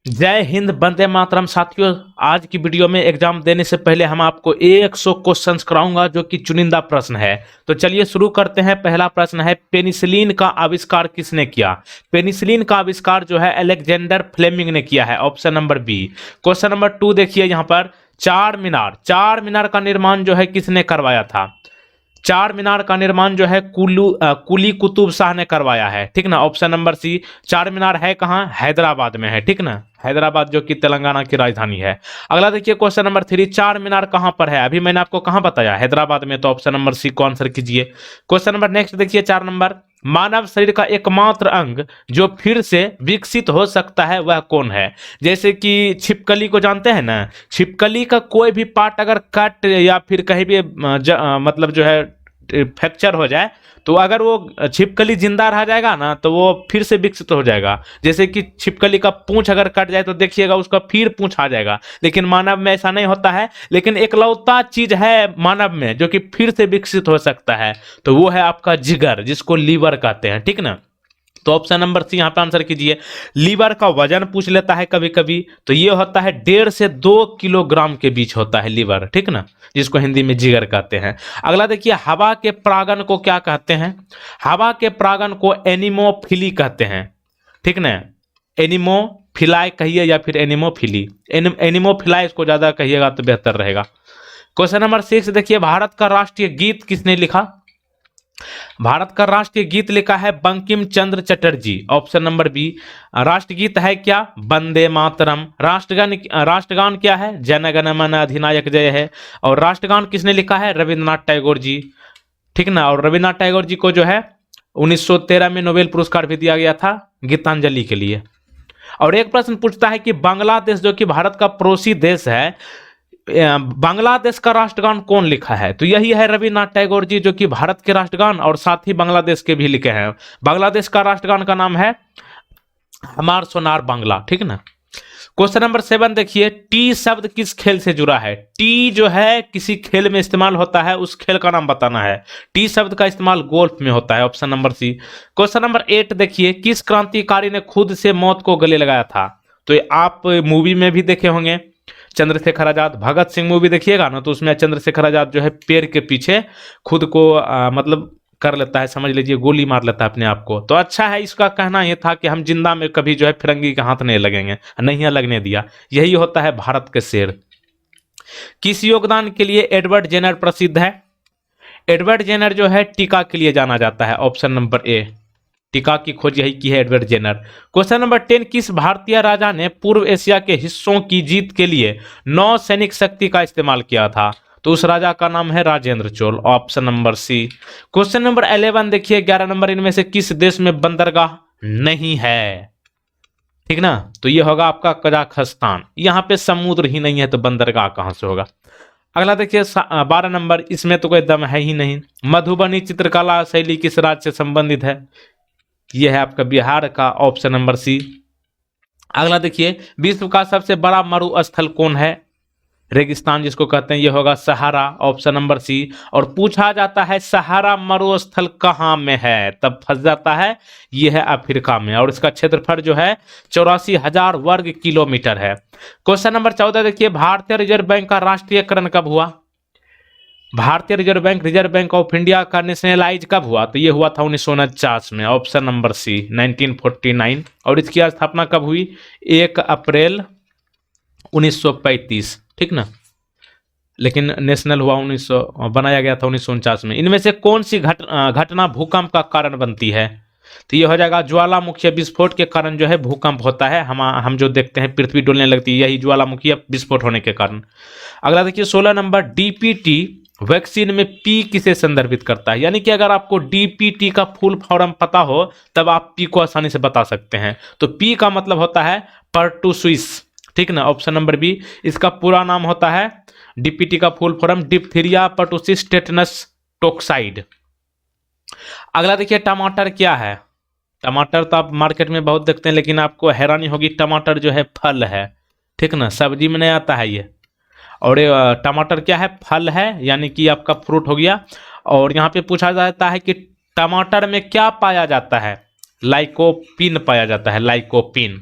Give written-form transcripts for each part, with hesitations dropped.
जय हिंद, वंदे मातरम। साथियों, आज की वीडियो में एग्जाम देने से पहले हम आपको 100 क्वेश्चंस कराऊंगा जो कि चुनिंदा प्रश्न है। तो चलिए शुरू करते हैं। पहला प्रश्न है, पेनिसिलिन का आविष्कार किसने किया? पेनिसिलिन का आविष्कार जो है अलेक्जेंडर फ्लेमिंग ने किया है, option number B. Question number 2 देखिए यहाँ पर, चार मीनार का निर्माण जो है किसने करवाया था? चार मीनार का निर्माण जो है कुली कुतुब शाह ने करवाया है, ठीक ना, ऑप्शन नंबर सी। चार मीनार है कहाँ? हैदराबाद में है, ठीक ना, हैदराबाद जो कि तेलंगाना की राजधानी है। अगला देखिए क्वेश्चन नंबर 3, चार मीनार कहाँ पर है? अभी मैंने आपको कहाँ बताया? हैदराबाद में, तो ऑप्शन नंबर सी को आंसर कीजिए। क्वेश्चन नंबर नेक्स्ट देखिए, 4 नंबर, मानव शरीर का एकमात्र अंग जो फिर से विकसित हो सकता है वह कौन है? जैसे कि छिपकली को जानते हैं ना, छिपकली का कोई भी पार्ट अगर कट या फिर कहीं भी मतलब जो है फ्रैक्चर हो जाए, तो अगर वो छिपकली जिंदा रह जाएगा ना तो वो फिर से विकसित हो जाएगा। जैसे कि छिपकली का पूंछ अगर कट जाए तो देखिएगा उसका फिर पूंछ आ जाएगा, लेकिन मानव में ऐसा नहीं होता है। लेकिन एकलौता चीज है मानव में जो कि फिर से विकसित हो सकता है, तो वो है आपका जिगर, जिसको लीवर कहते हैं, ठीक ना। तो ऑप्शन नंबर सी यहाँ पे आंसर कीजिए। लीवर का वजन पूछ लेता है कभी कभी, तो ये होता है 1.5 से 2 किलोग्राम के बीच होता है लीवर, ठीक ना, जिसको हिंदी में जिगर कहते हैं। अगला देखिए, हवा के परागन को क्या कहते हैं? हवा के परागन को एनिमोफिली कहते हैं, ठीक ना। एनिमोफिलाई कहिए या फिर एनिमोफिली, एनिमोफिलाई इसको ज्यादा कहिएगा तो बेहतर रहेगा। क्वेश्चन नंबर 6 देखिए, भारत का राष्ट्रीय गीत किसने लिखा? भारत का राष्ट्रीय गीत लिखा है Bankim Chandra Chatterjee, option number B. राष्ट्रगीत है क्या? वंदे मातरम। राष्ट्रगान क्या है? जन गण मन अधिनायक जय है। और राष्ट्रगान किसने लिखा है? रविंद्रनाथ टैगोर जी, ठीक ना। और रविंद्रनाथ टैगोर जी को जो है 1913 में नोबेल पुरस्कार भी दिया गया था गीतांजलि के लिए। और एक प्रश्न पूछता है कि बांग्लादेश जो कि भारत का पड़ोसी देश है, बांग्लादेश का राष्ट्रगान कौन लिखा है? तो यही है रविन्द्रनाथ टैगोर जी, जो कि भारत के राष्ट्रगान और साथ ही बांग्लादेश के भी लिखे हैं। बांग्लादेश का राष्ट्रगान का नाम है हमार सोनार बांग्ला, ठीक ना। क्वेश्चन नंबर 7 देखिए, टी शब्द किस खेल से जुड़ा है? टी जो है किसी खेल में इस्तेमाल होता है, उस खेल का नाम बताना है। टी शब्द का इस्तेमाल गोल्फ में होता है, option number C. Question number 8 देखिए, किस क्रांतिकारी ने खुद से मौत को गले लगाया था? तो ये आप मूवी में भी देखे होंगे, चंद्रशेखर आजाद। भगत सिंह मूवी देखिएगा ना, तो उसमें चंद्रशेखर आजाद जो है पेड़ के पीछे खुद को मतलब कर लेता है, समझ लीजिए गोली मार लेता है अपने आप को। तो अच्छा है, इसका कहना यह था कि हम जिंदा में कभी जो है फिरंगी के हाथ नहीं लगेंगे, नहीं लगने दिया। यही होता है भारत के शेर। किस योगदान के लिए एडवर्ड जेनर प्रसिद्ध है? एडवर्ड जेनर जो है टीका के लिए जाना जाता है, ऑप्शन नंबर ए। टीका की खोज यही की है एडवर्ड जेनर। क्वेश्चन नंबर 10, किस भारतीय राजा ने पूर्व एशिया के हिस्सों की जीत के लिए नौ सैनिक शक्ति का इस्तेमाल किया था? तो उस राजा का नाम है Rajendra Chola, option number C. Question number 11 देखिए, 11 नंबर, इनमें से किस देश में बंदरगाह नहीं है? ठीक ना, तो ये होगा आपका कजाकिस्तान। यहां पे समुद्र ही नहीं है तो बंदरगाह कहां से होगा? अगला देखिए 12 नंबर, इसमें तो कोई दम है ही नहीं। मधुबनी चित्रकला शैली किस राज्य से संबंधित है? यह है आपका बिहार का, ऑप्शन नंबर सी। अगला देखिए, विश्व का सबसे बड़ा मरुस्थल कौन है? रेगिस्तान जिसको कहते हैं, यह होगा सहारा, ऑप्शन नंबर सी। और पूछा जाता है सहारा मरुस्थल कहाँ में है, तब फंस जाता है, यह है अफ्रीका में, और इसका क्षेत्रफल जो है 84,000 वर्ग किलोमीटर है। क्वेश्चन नंबर 14 देखिए, भारतीय रिजर्व बैंक का राष्ट्रीयकरण कब हुआ? भारतीय रिजर्व बैंक ऑफ इंडिया का नेशनलाइज कब हुआ? तो ये हुआ था 1949 में, ऑप्शन नंबर सी 1949। और इसकी स्थापना कब हुई? 1 अप्रैल 1935, ठीक ना। लेकिन नेशनल हुआ 1900, बनाया गया था 1949 में। इनमें से कौन सी घटना भूकंप का कारण बनती है? तो ये हो जाएगा ज्वालामुखी विस्फोट के कारण जो है भूकंप होता है। हम जो देखते हैं पृथ्वी डोलने लगती है, यही ज्वालामुखी विस्फोट होने के कारण। अगला देखिए 16 नंबर, डीपीटी वैक्सीन में पी किसे संदर्भित करता है? यानी कि अगर आपको डीपीटी का फुल फॉर्म पता हो तब आप पी को आसानी से बता सकते हैं। तो पी का मतलब होता है पर्टुसिस, ठीक ना, ऑप्शन नंबर बी। इसका पूरा नाम होता है, डीपीटी का full form, diphtheria pertussis tetanus toxoid. अगला देखिए टमाटर क्या है? टमाटर तो आप मार्केट में बहुत देखते हैं, लेकिन आपको हैरानी होगी, टमाटर जो है फल है, ठीक ना, सब्जी में नहीं आता है ये। और ये टमाटर क्या है? फल है, यानी कि आपका फ्रूट हो गया। और यहाँ पे पूछा जाता है कि टमाटर में क्या पाया जाता है? लाइकोपिन पाया जाता है, लाइकोपिन।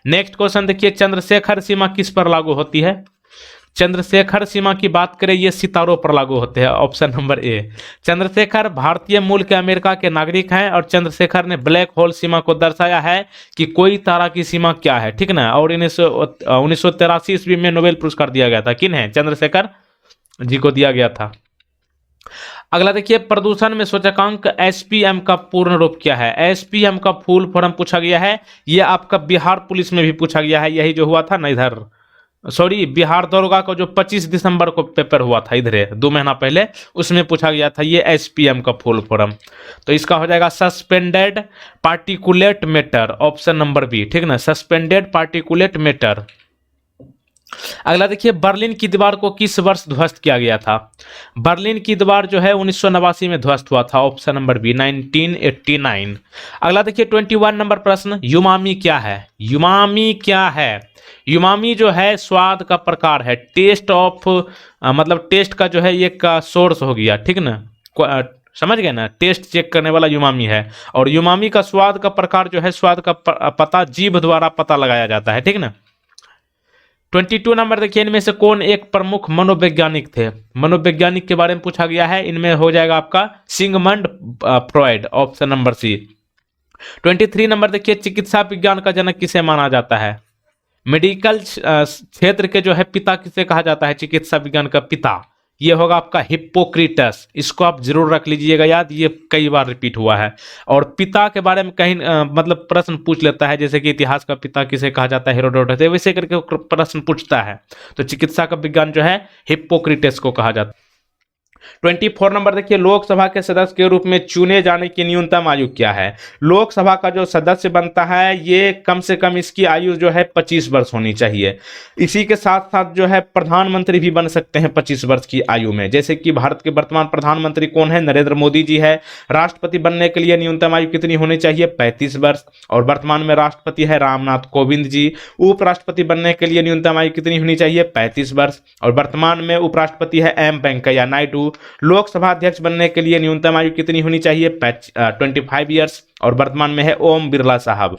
नेक्स्ट क्वेश्चन देखिए, चंद्रशेखर सीमा किस पर लागू होती है? चंद्रशेखर सीमा की बात करें, ये सितारों पर लागू होते हैं। Option number A. चंद्रशेखर भारतीय मूल के अमेरिका के नागरिक हैं और चंद्रशेखर ने ब्लैक होल सीमा को दर्शाया है कि कोई तारा की सीमा क्या है, ठीक ना। और 1983 ईस्वी में नोबेल पुरस्कार दिया गया था, किन है? चंद्रशेखर जी को दिया गया था। अगला देखिए, प्रदूषण में सूचकांक एसपीएम का पूर्ण रूप क्या है? एसपीएम का फुल फॉर्म पूछा गया है। ये आपका बिहार पुलिस में भी पूछा गया है, यही जो हुआ था ना इधर, सॉरी बिहार दरोगा को जो 25 दिसंबर को पेपर हुआ था इधर 2 महीना पहले, उसमें पूछा गया था ये एसपीएम का फुल फॉर्म। तो इसका हो जाएगा suspended particulate matter, option number B, ठीक ना, सस्पेंडेड पार्टिकुलेट मैटर। अगला देखिए, बर्लिन की दीवार को किस वर्ष ध्वस्त किया गया था? बर्लिन की दीवार जो है 1989 में ध्वस्त हुआ था, ऑप्शन नंबर बी 1989। अगला देखिए 21 नंबर प्रश्न, युमामी क्या है? युमामी क्या है? युमामी जो है स्वाद का प्रकार है, टेस्ट ऑफ मतलब टेस्ट का जो है ये का सोर्स हो गया, ठीक ना, समझ गए ना, टेस्ट चेक करने वाला युमामी है। और युमामी का स्वाद का प्रकार जो है, स्वाद का पता जीभ द्वारा पता लगाया जाता है, ठीक ना। 22 नंबर देखिए, इनमें से कौन एक प्रमुख मनोवैज्ञानिक थे? मनोवैज्ञानिक के बारे में पूछा गया है, इनमें हो जाएगा आपका Sigmund Freud, option number C. 23 number देखिए, चिकित्सा विज्ञान का जनक किसे माना जाता है? मेडिकल क्षेत्र के जो है पिता किसे कहा जाता है? चिकित्सा विज्ञान का पिता, ये होगा आपका हिप्पोक्रेटस। इसको आप जरूर रख लीजिएगा याद, ये कई बार रिपीट हुआ है। और पिता के बारे में कहीं मतलब प्रश्न पूछ लेता है, जैसे कि इतिहास का पिता किसे कहा जाता है? हेरोडोटस, वैसे करके प्रश्न पूछता है। तो चिकित्सा का विज्ञान जो है हिप्पोक्रेटस को कहा जाता है। 24 नंबर देखिए, लोकसभा के सदस्य के रूप में चुने जाने की न्यूनतम आयु क्या है? लोकसभा का जो सदस्य बनता है ये कम से कम इसकी आयु जो है 25 वर्ष होनी चाहिए। इसी के साथ साथ जो है प्रधानमंत्री भी बन सकते हैं 25 वर्ष की आयु में, जैसे कि भारत के वर्तमान प्रधानमंत्री कौन है? नरेंद्र मोदी जी है। राष्ट्रपति बनने के लिए न्यूनतम आयु कितनी होनी चाहिए? 35 वर्ष। और वर्तमान में राष्ट्रपति है रामनाथ कोविंद जी। उपराष्ट्रपति बनने के लिए न्यूनतम आयु कितनी होनी चाहिए? 35 वर्ष। और वर्तमान में उपराष्ट्रपति है एम वेंकैया नायडू। लोकसभा अध्यक्ष बनने के लिए न्यूनतम आयु कितनी होनी चाहिए? 25 ईयर्स। और वर्तमान में है ओम बिरला साहब।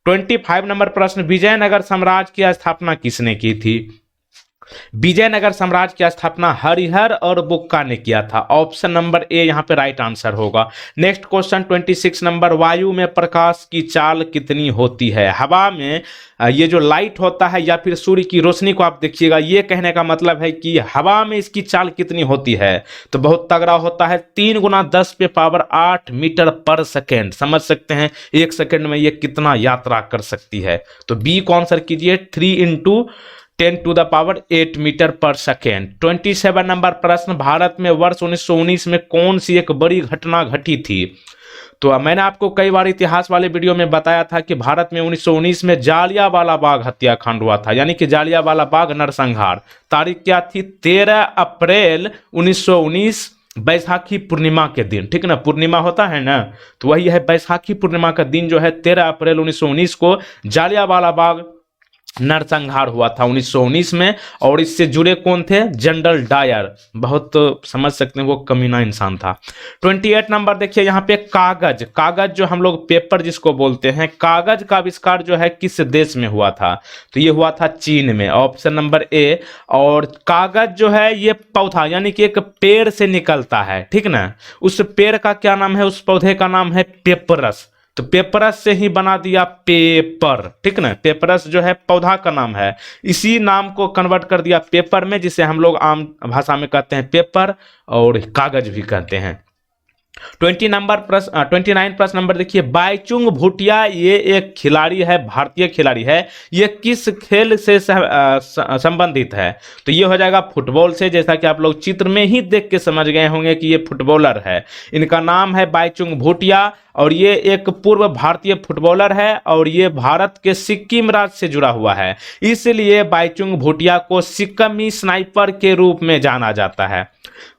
25 नंबर प्रश्न, विजयनगर साम्राज्य की स्थापना किसने की थी? विजयनगर साम्राज्य की स्थापना हरिहर और बुक्का ने किया था, ऑप्शन नंबर ए यहां पे राइट आंसर होगा। नेक्स्ट क्वेश्चन 26 नंबर, वायु में प्रकाश की चाल कितनी होती है? हवा में ये जो लाइट होता है या फिर सूर्य की रोशनी को आप देखिएगा, ये कहने का मतलब है कि हवा में इसकी चाल कितनी होती है, तो बहुत तगड़ा होता है, 3 × 10⁸ मीटर पर सेकेंड। समझ सकते हैं 1 सेकेंड में ये कितना यात्रा कर सकती है। तो बी को आंसर कीजिए, 3 × 10⁸ मीटर पर सेकेंड। 27 नंबर प्रश्न, भारत में वर्ष 1919 में कौन सी एक बड़ी घटना घटी थी? तो मैंने आपको कई बार इतिहास वाले वीडियो में बताया था कि भारत में 1919 में जालियांवाला बाग हत्याकांड हुआ था, यानी कि जालियांवाला बाग नरसंहार। तारीख क्या थी? 13 अप्रैल 1919, बैसाखी पूर्णिमा के दिन, ठीक ना, पूर्णिमा होता है ना, तो वही है बैसाखी पूर्णिमा का दिन जो है 13 अप्रैल 1919 को जालियांवाला बाग नरसंहार हुआ था 1919 में। और इससे जुड़े कौन थे? जनरल डायर, बहुत समझ सकते हैं वो कमीना इंसान था। 28 नंबर देखिए, यहाँ पे कागज, कागज जो हम लोग पेपर जिसको बोलते हैं, कागज का आविष्कार जो है किस देश में हुआ था? तो ये हुआ था चीन में, ऑप्शन नंबर ए। और कागज जो है ये पौधा, यानी कि एक पेड़ से निकलता है, ठीक ना, उस पेड़ का क्या नाम है? उस पौधे का नाम है पेपरस। तो पेपरस से ही बना दिया पेपर, ठीक ना, पेपरस जो है पौधा का नाम है, इसी नाम को कन्वर्ट कर दिया पेपर में, जिसे हम लोग आम भाषा में कहते हैं पेपर और कागज भी कहते हैं। 29 प्रश्न नंबर देखिए, बाईचुंग भूटिया ये एक खिलाड़ी है, भारतीय खिलाड़ी है, ये किस खेल से संबंधित है? तो ये हो जाएगा फुटबॉल से, जैसा कि आप लोग चित्र में ही देख के समझ गए होंगे कि ये फुटबॉलर है। इनका नाम है बाईचुंग भूटिया और ये एक पूर्व भारतीय फुटबॉलर है और ये भारत के सिक्किम राज्य से जुड़ा हुआ है, इसलिए बाईचुंग भूटिया को सिक्किमी स्नाइपर के रूप में जाना जाता है।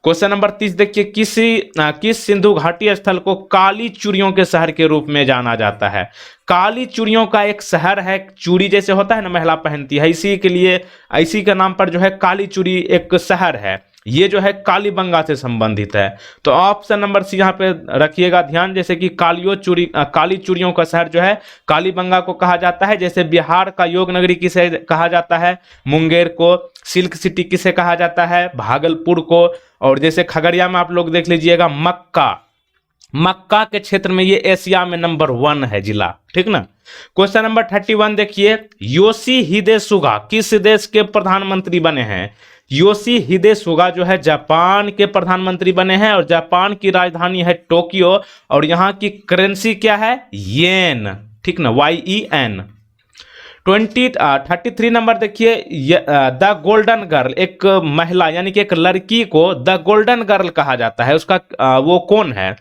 क्वेश्चन नंबर 30 देखिए, किस सिंधु घाटी स्थल को काली चूड़ियों के शहर के रूप में जाना जाता है? काली चूड़ियों का एक शहर है, चूड़ी जैसे होता है ना महिला पहनती है, इसी के लिए इसी के नाम पर जो है काली चूड़ी एक शहर है। ये जो है कालीबंगा से संबंधित है। तो ऑप्शन नंबर सी यहाँ पे रखिएगा ध्यान, जैसे कि काली चूड़ियों का शहर जो है कालीबंगा को कहा जाता है। जैसे बिहार का योग नगरी किसे कहा जाता है, मुंगेर को। सिल्क सिटी किसे कहा जाता है, भागलपुर को। और जैसे खगड़िया में आप लोग देख लीजिएगा मक्का के क्षेत्र में ये एशिया में नंबर 1 है जिला, ठीक ना। क्वेश्चन नंबर 31 देखिए, योशिहिदे सुगा किस देश के प्रधानमंत्री बने हैं। योशिहिदे सुगा जो है जापान के प्रधानमंत्री बने हैं और जापान की राजधानी है टोक्यो और यहाँ की करेंसी क्या है, येन, ठीक ना, YEN। 33 नंबर देखिए, द गोल्डन गर्ल, एक महिला यानी कि एक लड़की को द गोल्डन गर्ल कहा जाता है, उसका वो कौन है,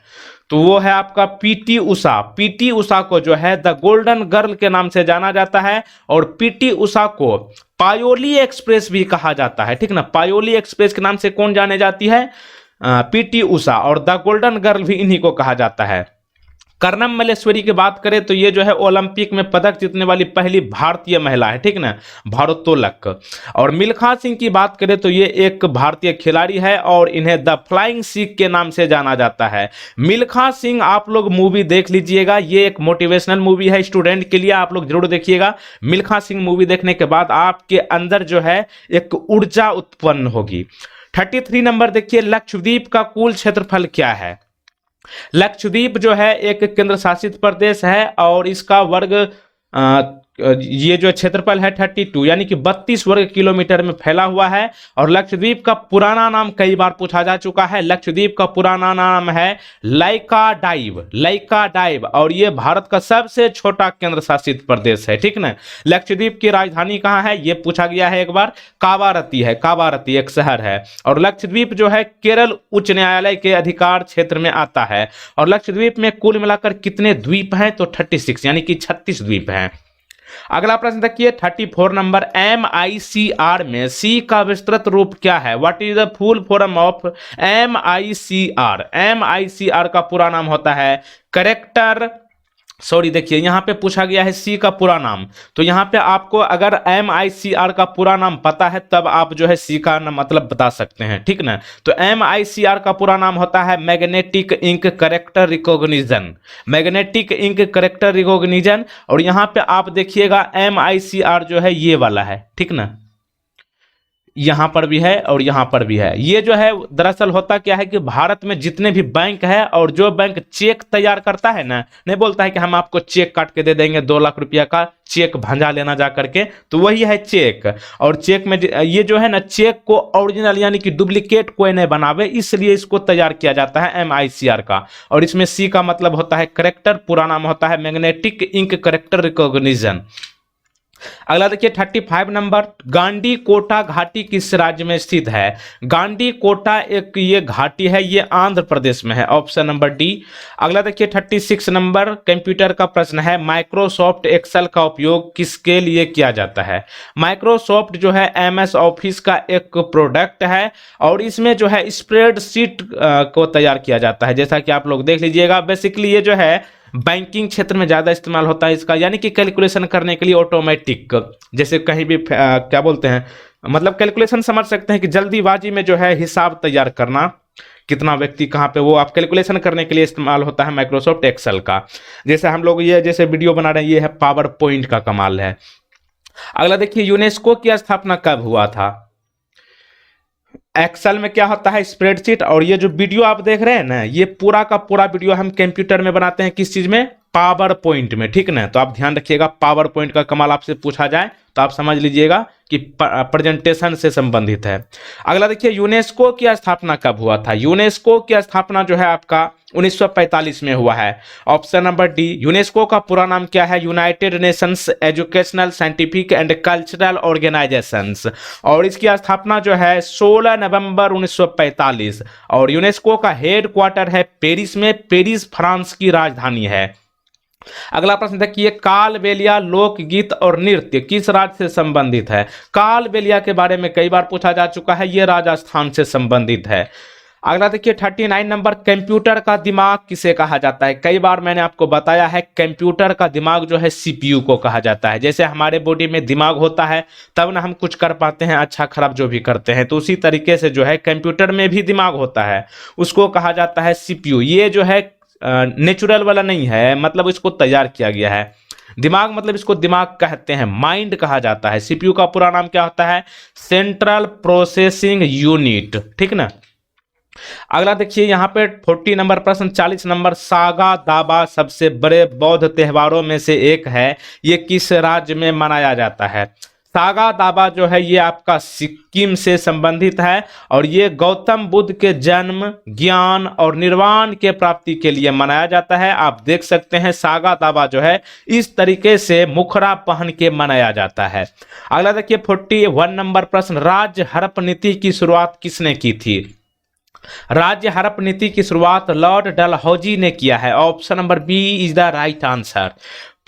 तो वो है आपका पीटी उषा। पीटी उषा को जो है द गोल्डन गर्ल के नाम से जाना जाता है और पीटी उषा को पायोली एक्सप्रेस भी कहा जाता है, ठीक ना। पायोली एक्सप्रेस के नाम से कौन जाने जाती है, पीटी उषा, और द गोल्डन गर्ल भी इन्हीं को कहा जाता है। कर्णम मल्लेश्वरी की बात करें तो ये जो है ओलंपिक में पदक जीतने वाली पहली भारतीय महिला है, ठीक ना, भारोत्तोलक। और मिल्खा सिंह की बात करें तो ये एक भारतीय खिलाड़ी है और इन्हें द फ्लाइंग सिख के नाम से जाना जाता है। मिल्खा सिंह आप लोग मूवी देख लीजिएगा, ये एक मोटिवेशनल मूवी है स्टूडेंट के लिए, आप लोग जरूर देखिएगा। मिल्खा सिंह मूवी देखने के बाद आपके अंदर जो है एक ऊर्जा उत्पन्न होगी। 33 नंबर देखिए, लक्षद्वीप का कुल क्षेत्रफल क्या है। लक्षद्वीप जो है एक केंद्र शासित प्रदेश है और इसका वर्ग ये जो क्षेत्रफल है 32 यानी कि 32 वर्ग किलोमीटर में फैला हुआ है। और लक्षद्वीप का पुराना नाम कई बार पूछा जा चुका है, लक्षद्वीप का पुराना नाम है लैकाडाइव और ये भारत का सबसे छोटा केंद्र शासित प्रदेश है, ठीक ना। लक्षद्वीप की राजधानी कहाँ है, ये पूछा गया है एक बार, कावारती है, कावारती एक शहर है। और लक्षद्वीप जो है केरल उच्च न्यायालय के अधिकार क्षेत्र में आता है। और लक्षद्वीप में कुल मिलाकर कितने द्वीप हैं, तो 36 यानी कि 36 द्वीप हैं। अगला प्रश्न देखिए 34 नंबर, MICR में C का विस्तृत रूप क्या है। What is the full form of MICR। MICR का पूरा नाम होता है करेक्टर, सॉरी देखिए यहाँ पे पूछा गया है सी का पूरा नाम, तो यहाँ पे आपको अगर MICR का पूरा नाम पता है तब आप जो है सी का मतलब बता सकते हैं, ठीक ना। तो MICR का पूरा नाम होता है magnetic ink character recognition, magnetic ink character recognition. और यहाँ पे आप देखिएगा MICR जो है ये वाला है, ठीक ना, यहां पर भी है और यहां पर भी है। ये जो है दरअसल होता क्या है कि भारत में जितने भी बैंक है और जो बैंक चेक तैयार करता है ना, नहीं बोलता है कि हम आपको चेक काट के दे देंगे 2 लाख रुपया का, चेक भंजा लेना जा करके, तो वही है चेक। और चेक में ये जो है ना, चेक को ओरिजिनल यानी कि डुप्लीकेट कोई नहीं बनावे, इसलिए इसको तैयार किया जाता है MICR का। और इसमें सी का मतलब होता है करेक्टर, पूरा नाम होता है मैग्नेटिक इंक करेक्टर रिकॉग्निशन। अगला देखिए 35 नंबर, गांडी कोटा घाटी किस राज्य में स्थित है। गांडी कोटा एक ये घाटी है, ये आंध्र प्रदेश में है, ऑप्शन नंबर डी। अगला देखिए 36 नंबर, कंप्यूटर का प्रश्न है, माइक्रोसॉफ्ट एक्सेल का उपयोग किसके लिए किया जाता है। माइक्रोसॉफ्ट जो है MS ऑफिस का एक प्रोडक्ट है और इसमें जो है स्प्रेडशीट को तैयार किया जाता है, जैसा कि आप लोग देख लीजिएगा। बेसिकली ये जो है बैंकिंग क्षेत्र में ज़्यादा इस्तेमाल होता है इसका, यानी कि कैलकुलेशन करने के लिए ऑटोमेटिक, जैसे कहीं भी क्या बोलते हैं, मतलब कैलकुलेशन समझ सकते हैं कि जल्दीबाजी में जो है हिसाब तैयार करना, कितना व्यक्ति कहाँ पे, वो आप कैलकुलेशन करने के लिए इस्तेमाल होता है माइक्रोसॉफ्ट एक्सेल का। जैसे हम लोग ये जैसे वीडियो बना रहे हैं, ये है पावर पॉइंट का कमाल है। अगला देखिए यूनेस्को की स्थापना कब हुआ था। एक्सेल में क्या होता है स्प्रेडशीट, और ये जो वीडियो आप देख रहे हैं ना, ये पूरा का पूरा वीडियो हम कंप्यूटर में बनाते हैं, किस चीज में, पावर पॉइंट में, ठीक ना। तो आप ध्यान रखिएगा, पावर पॉइंट का कमाल आपसे पूछा जाए तो आप समझ लीजिएगा कि प्रेजेंटेशन से संबंधित है। अगला देखिए यूनेस्को की स्थापना कब हुआ था। यूनेस्को की स्थापना जो है आपका 1945 में हुआ है, ऑप्शन नंबर डी। यूनेस्को का पूरा नाम क्या है, United Nations educational scientific and cultural organisations. और इसकी स्थापना जो है 16 नवंबर 1945 और यूनेस्को का हेड क्वार्टर है पेरिस में, पेरिस फ्रांस की राजधानी है। अगला प्रश्न देखिए, कालबेलिया लोकगीत और नृत्य किस राज्य से संबंधित है। कालबेलिया के बारे में कई बार पूछा जा चुका है, यह राजस्थान से संबंधित है। अगला देखिए 39 नंबर, कंप्यूटर का दिमाग किसे कहा जाता है? कई बार मैंने आपको बताया है, कंप्यूटर का दिमाग जो है सीपीयू को कहा जाता है। जैसे हमारे बॉडी में दिमाग होता है तब ना हम कुछ कर पाते हैं, अच्छा खराब जो भी करते हैं, तो उसी तरीके से जो है कंप्यूटर में भी दिमाग होता है, उसको कहा जाता है सीपीयू। ये जो है नेचुरल वाला नहीं है, मतलब इसको तैयार किया गया है। दिमाग मतलब इसको दिमाग कहते हैं, माइंड कहा जाता है। सीपीयू का पूरा नाम क्या होता है? सेंट्रल प्रोसेसिंग यूनिट, ठीक ना। अगला देखिए यहाँ पे 40 नंबर प्रश्न, 40 नंबर, सागा दावा सबसे बड़े बौद्ध त्योहारों में से एक है, ये किस राज्य में मनाया जाता है? सागा दावा जो है ये आपका सिक्किम से संबंधित है और ये गौतम बुद्ध के जन्म, ज्ञान और निर्वाण के प्राप्ति के लिए मनाया जाता है। आप देख सकते हैं सागा दावा जो है इस तरीके से मुखड़ा पहन के मनाया जाता है। अगला देखिए 41 नंबर प्रश्न, राज्य हड़प नीति की शुरुआत किसने की थी? राज्य हड़प नीति की शुरुआत लॉर्ड डलहौजी ने किया है। Option number B is the right answer.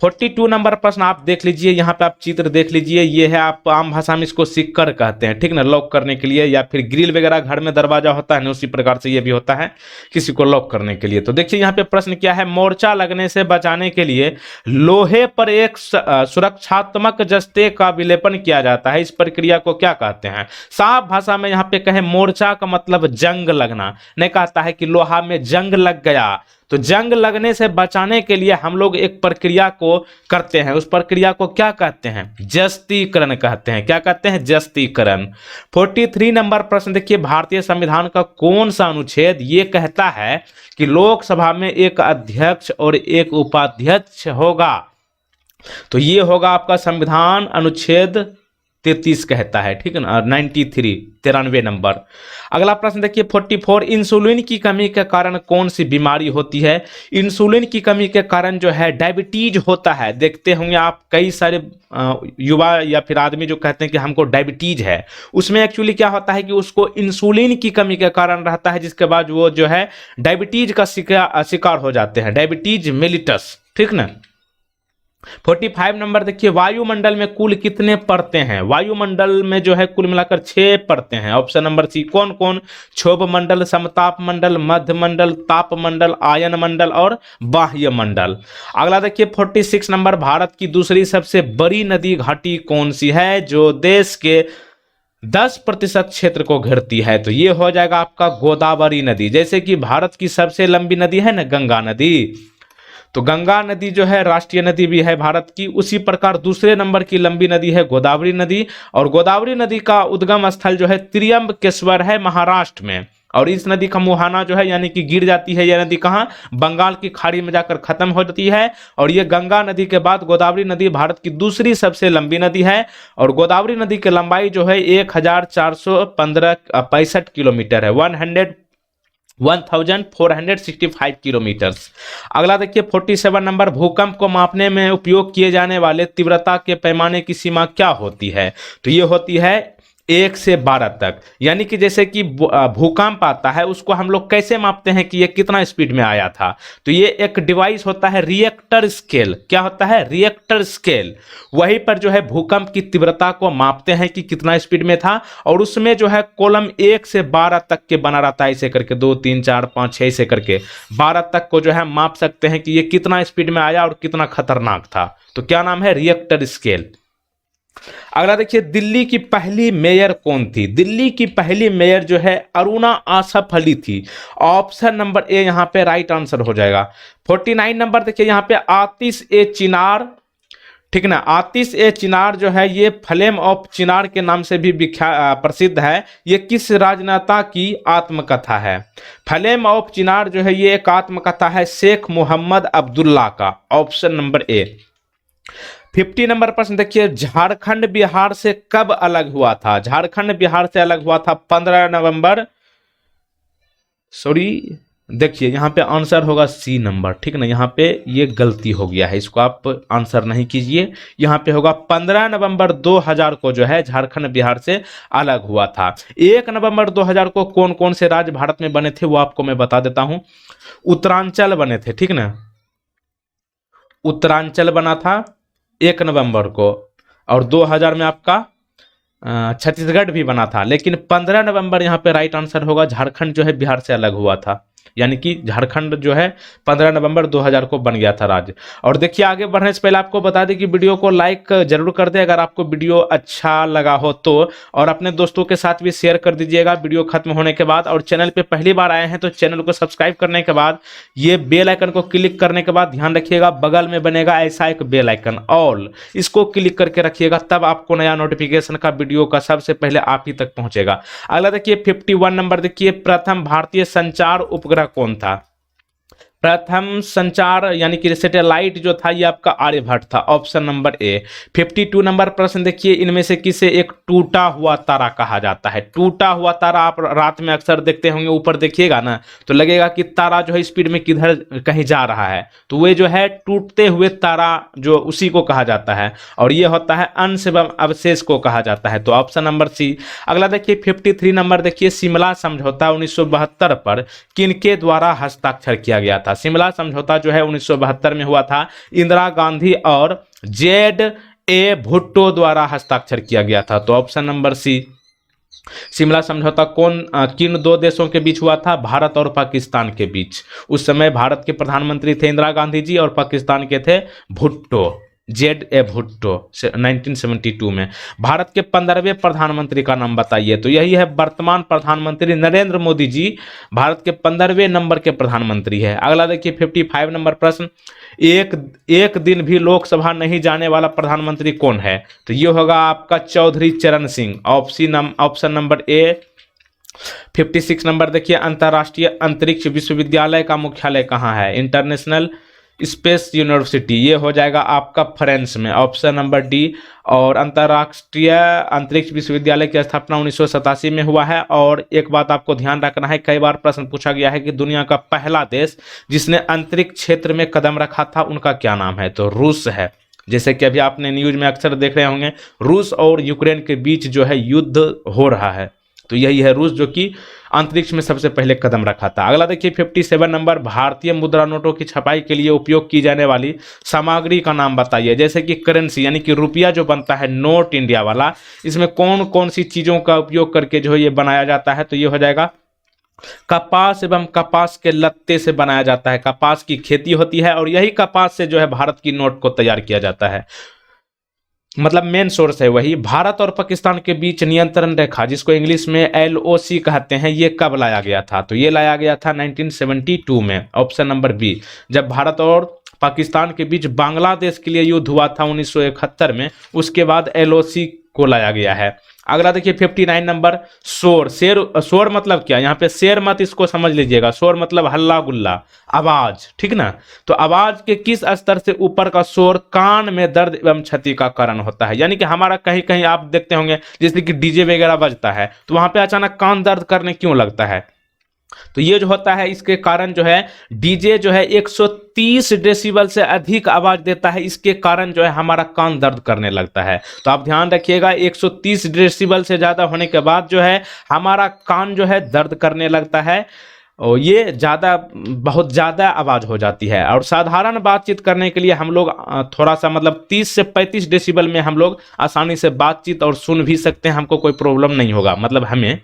42 number प्रश्न आप देख लीजिए, यहाँ पे आप चित्र देख लीजिए, ये है, आप आम भाषा में इसको सिक्कर कहते हैं, ठीक ना, लॉक करने के लिए, या फिर ग्रिल वगैरह घर में दरवाजा होता है ना, उसी प्रकार से ये भी होता है किसी को लॉक करने के लिए। तो देखिए यहाँ पे प्रश्न क्या है, मोर्चा लगने से बचाने के लिए लोहे पर एक सुरक्षात्मक जस्ते का विलेपन किया जाता है, इस प्रक्रिया को क्या कहते हैं? साफ भाषा में यहाँ पे कहे मोर्चा का मतलब जंग लगना, नहीं कहता है कि लोहा में जंग लग गया, तो जंग लगने से बचाने के लिए हम लोग एक प्रक्रिया को करते हैं, उस प्रक्रिया को क्या कहते हैं? जस्तीकरण कहते हैं। क्या कहते हैं? जस्तीकरण। 43 नंबर प्रश्न देखिए, भारतीय संविधान का कौन सा अनुच्छेद ये कहता है कि लोकसभा में एक अध्यक्ष और एक उपाध्यक्ष होगा? तो ये होगा आपका संविधान अनुच्छेद 33 कहता है, ठीक है ना, 93 नंबर। अगला प्रश्न देखिए 44, इंसुलिन की कमी के कारण कौन सी बीमारी होती है? इंसुलिन की कमी के कारण जो है डायबिटीज होता है। देखते होंगे आप कई सारे युवा या फिर आदमी जो कहते हैं कि हमको डायबिटीज है, उसमें एक्चुअली क्या होता है कि उसको इंसुलिन की कमी के कारण रहता है, जिसके बाद वो जो है डायबिटीज का शिकार हो जाते हैं, डायबिटीज मेलिटस, ठीक ना। 45 नंबर देखिए, वायुमंडल में कुल कितने परतें हैं? वायुमंडल में जो है कुल मिलाकर 6 परतें हैं। ऑप्शन नंबर सी, कौन कौन? क्षोभ मंडल, समताप मंडल, मध्य मंडल, ताप मंडल, आयन मंडल और बाह्य मंडल। अगला देखिए 46 नंबर, भारत की दूसरी सबसे बड़ी नदी घाटी कौन सी है जो देश के 10% क्षेत्र को घेरती है? तो ये हो जाएगा आपका गोदावरी नदी। जैसे कि भारत की सबसे लंबी नदी है ना गंगा नदी, तो गंगा नदी जो है राष्ट्रीय नदी भी है भारत की, उसी प्रकार दूसरे नंबर की लंबी नदी है गोदावरी नदी, और गोदावरी नदी का उद्गम स्थल जो है त्र्यंबकेश्वर है महाराष्ट्र में, और इस नदी का मुहाना जो है यानी कि गिर जाती है, यह नदी कहाँ? बंगाल की खाड़ी में जाकर खत्म हो जाती है, और ये गंगा नदी के बाद गोदावरी नदी भारत की दूसरी सबसे लंबी नदी है, और गोदावरी नदी की लंबाई जो है 1465 किलोमीटर है, 1465 किलोमीटर्स। अगला देखिए 47 नंबर, भूकंप को मापने में उपयोग किए जाने वाले तीव्रता के पैमाने की सीमा क्या होती है? तो ये होती है 1 से 12 तक। यानी कि जैसे कि भूकंप आता है उसको हम लोग कैसे मापते हैं कि ये कितना स्पीड में आया था? तो ये एक डिवाइस होता है रिएक्टर स्केल। क्या होता है? Richter scale. वहीं पर जो है भूकंप की तीव्रता को मापते हैं कि कितना स्पीड में था, और उसमें जो है कॉलम 1 से 12 तक के बना रहता है, ऐसे करके 2 3 4 5 6 ऐसे करके 12 तक को जो है माप सकते हैं कि ये कितना स्पीड में आया और कितना खतरनाक था। तो क्या नाम है? Richter scale. अगला देखिए, दिल्ली की पहली मेयर कौन थी? दिल्ली की पहली मेयर जो है अरुणा आसफ अली थी। ऑप्शन नंबर ए यहां पे राइट आंसर हो जाएगा। 49 नंबर देखिए यहाँ पे आतिश ए चिनार, ठीक ना, आतिश ए चिनार जो है ये फ्लेम ऑफ चिनार के नाम से भी प्रसिद्ध है। ये किस राजनेता की आत्मकथा है? फ्लेम ऑफ चिनार जो है ये एक आत्मकथा है शेख मोहम्मद अब्दुल्ला का। Option number A. 50 नंबर प्रश्न देखिए, झारखंड बिहार से कब अलग हुआ था? झारखंड बिहार से अलग हुआ था 15 नवंबर, सॉरी देखिए यहाँ पे आंसर होगा सी नंबर, ठीक ना, यहाँ पे ये गलती हो गया है, इसको आप आंसर नहीं कीजिए, यहाँ पे होगा 15 नवंबर 2000 को जो है झारखंड बिहार से अलग हुआ था। 1 नवंबर 2000 को कौन कौन से राज्य भारत में बने थे वो आपको मैं बता देता हूं। उत्तरांचल बने थे, ठीक ना, उत्तरांचल बना था 1 नवंबर को, और 2000 में आपका छत्तीसगढ़ भी बना था, लेकिन 15 नवंबर यहाँ पे राइट आंसर होगा। झारखंड जो है बिहार से अलग हुआ था, यानी कि झारखंड जो है 15 नवंबर 2000 को बन गया था राज्य। और देखिए आगे बढ़ने से पहले आपको बता दें कि वीडियो को लाइक जरूर कर दें अगर आपको वीडियो अच्छा लगा हो तो, और अपने दोस्तों के साथ भी शेयर कर दीजिएगा वीडियो खत्म होने के बाद। और चैनल पे पहली बार आए हैं तो चैनल को सब्सक्राइब करने के बाद ये बेल आइकन को क्लिक करने के बाद ध्यान रखिएगा बगल में बनेगा ऐसा एक बेल आइकन ऑल, इसको क्लिक करके रखिएगा, तब आपको नया नोटिफिकेशन का वीडियो का सबसे पहले आप ही तक पहुंचेगा। अगला देखिए 51 नंबर, देखिए प्रथम भारतीय संचार उपग्रह कौन था? प्रथम संचार यानी कि सैटेलाइट जो था ये आपका आर्यभट्ट था, ऑप्शन नंबर ए। 52 नंबर प्रश्न देखिए, इनमें से किसे एक टूटा हुआ तारा कहा जाता है? टूटा हुआ तारा आप रात में अक्सर देखते होंगे, ऊपर देखिएगा ना तो लगेगा कि तारा जो है स्पीड में किधर कहीं जा रहा है, तो वे जो है टूटते हुए तारा जो उसी को कहा जाता है, और ये होता है अंश एवं अवशेष को कहा जाता है, तो ऑप्शन नंबर सी। अगला देखिए 53 नंबर, देखिए शिमला समझौता 1972 पर किनके द्वारा हस्ताक्षर किया गया था? शिमला समझौता जो है 1972 में हुआ था, इंदिरा गांधी और ZA भुट्टो द्वारा हस्ताक्षर किया गया था, तो ऑप्शन नंबर सी। शिमला समझौता किन दो देशों के बीच हुआ था? भारत और पाकिस्तान के बीच। उस समय भारत के प्रधानमंत्री थे इंदिरा गांधी जी और पाकिस्तान के थे भुट्टो, ZA भुट्टो 1972 में। भारत के 15वें प्रधानमंत्री का नाम बताइए? तो यही है वर्तमान प्रधानमंत्री नरेंद्र मोदी जी, भारत के 15वें नंबर के प्रधानमंत्री है। अगला देखिए 55 नंबर प्रश्न, एक दिन भी लोकसभा नहीं जाने वाला प्रधानमंत्री कौन है? तो ये होगा आपका चौधरी चरण Singh, option number A. 56 number देखिए, अंतर्राष्ट्रीय अंतरिक्ष विश्वविद्यालय का मुख्यालय कहाँ है? इंटरनेशनल स्पेस यूनिवर्सिटी, ये हो जाएगा आपका फ्रांस में, ऑप्शन नंबर डी। और अंतर्राष्ट्रीय अंतरिक्ष विश्वविद्यालय की स्थापना 1987 में हुआ है। और एक बात आपको ध्यान रखना है, कई बार प्रश्न पूछा गया है कि दुनिया का पहला देश जिसने अंतरिक्ष क्षेत्र में कदम रखा था उनका क्या नाम है? तो रूस है। जैसे कि अभी आपने न्यूज में अक्सर देख रहे होंगे, रूस और यूक्रेन के बीच जो है युद्ध हो रहा है, तो यही है रूस जो कि अंतरिक्ष में सबसे पहले कदम रखा था। अगला देखिए 57 नंबर, भारतीय मुद्रा नोटों की छपाई के लिए उपयोग की जाने वाली सामग्री का नाम बताइए? जैसे कि करेंसी यानी कि रुपया जो बनता है नोट इंडिया वाला, इसमें कौन कौन सी चीज़ों का उपयोग करके जो है ये बनाया जाता है? तो ये हो जाएगा कपास एवं कपास के लत्ते से बनाया जाता है। कपास की खेती होती है और यही कपास से जो है भारत की नोट को तैयार किया जाता है, मतलब मेन सोर्स है वही। भारत और पाकिस्तान के बीच नियंत्रण रेखा जिसको इंग्लिश में LOC कहते हैं, ये कब लाया गया था? तो ये लाया गया था 1972 में, ऑप्शन नंबर बी। जब भारत और पाकिस्तान के बीच बांग्लादेश के लिए युद्ध हुआ था 1971 में, उसके बाद LOC को लाया गया है। अगला देखिए 59 नंबर, शोर मतलब क्या? यहाँ पे शेर मत इसको समझ लीजिएगा, शोर मतलब हल्ला गुल्ला, आवाज, ठीक ना? तो आवाज के किस स्तर से ऊपर का शोर कान में दर्द एवं क्षति का कारण होता है? यानी कि हमारा कहीं कहीं आप देखते होंगे जैसे कि डीजे वगैरह बजता है तो वहां पे अचानक कान दर्द करने क्यों लगता है? तो ये जो होता है इसके कारण जो है डीजे जो है 130 डेसिबल से अधिक आवाज देता है, इसके कारण जो है हमारा कान दर्द करने लगता है। तो आप ध्यान रखिएगा 130 डेसिबल से ज्यादा होने के बाद जो है हमारा कान जो है दर्द करने लगता है, और ये बहुत ज़्यादा आवाज़ हो जाती है। और साधारण बातचीत करने के लिए हम लोग थोड़ा सा मतलब 30 से 35 डेसिबल में हम लोग आसानी से बातचीत और सुन भी सकते हैं, हमको कोई प्रॉब्लम नहीं होगा, मतलब हमें।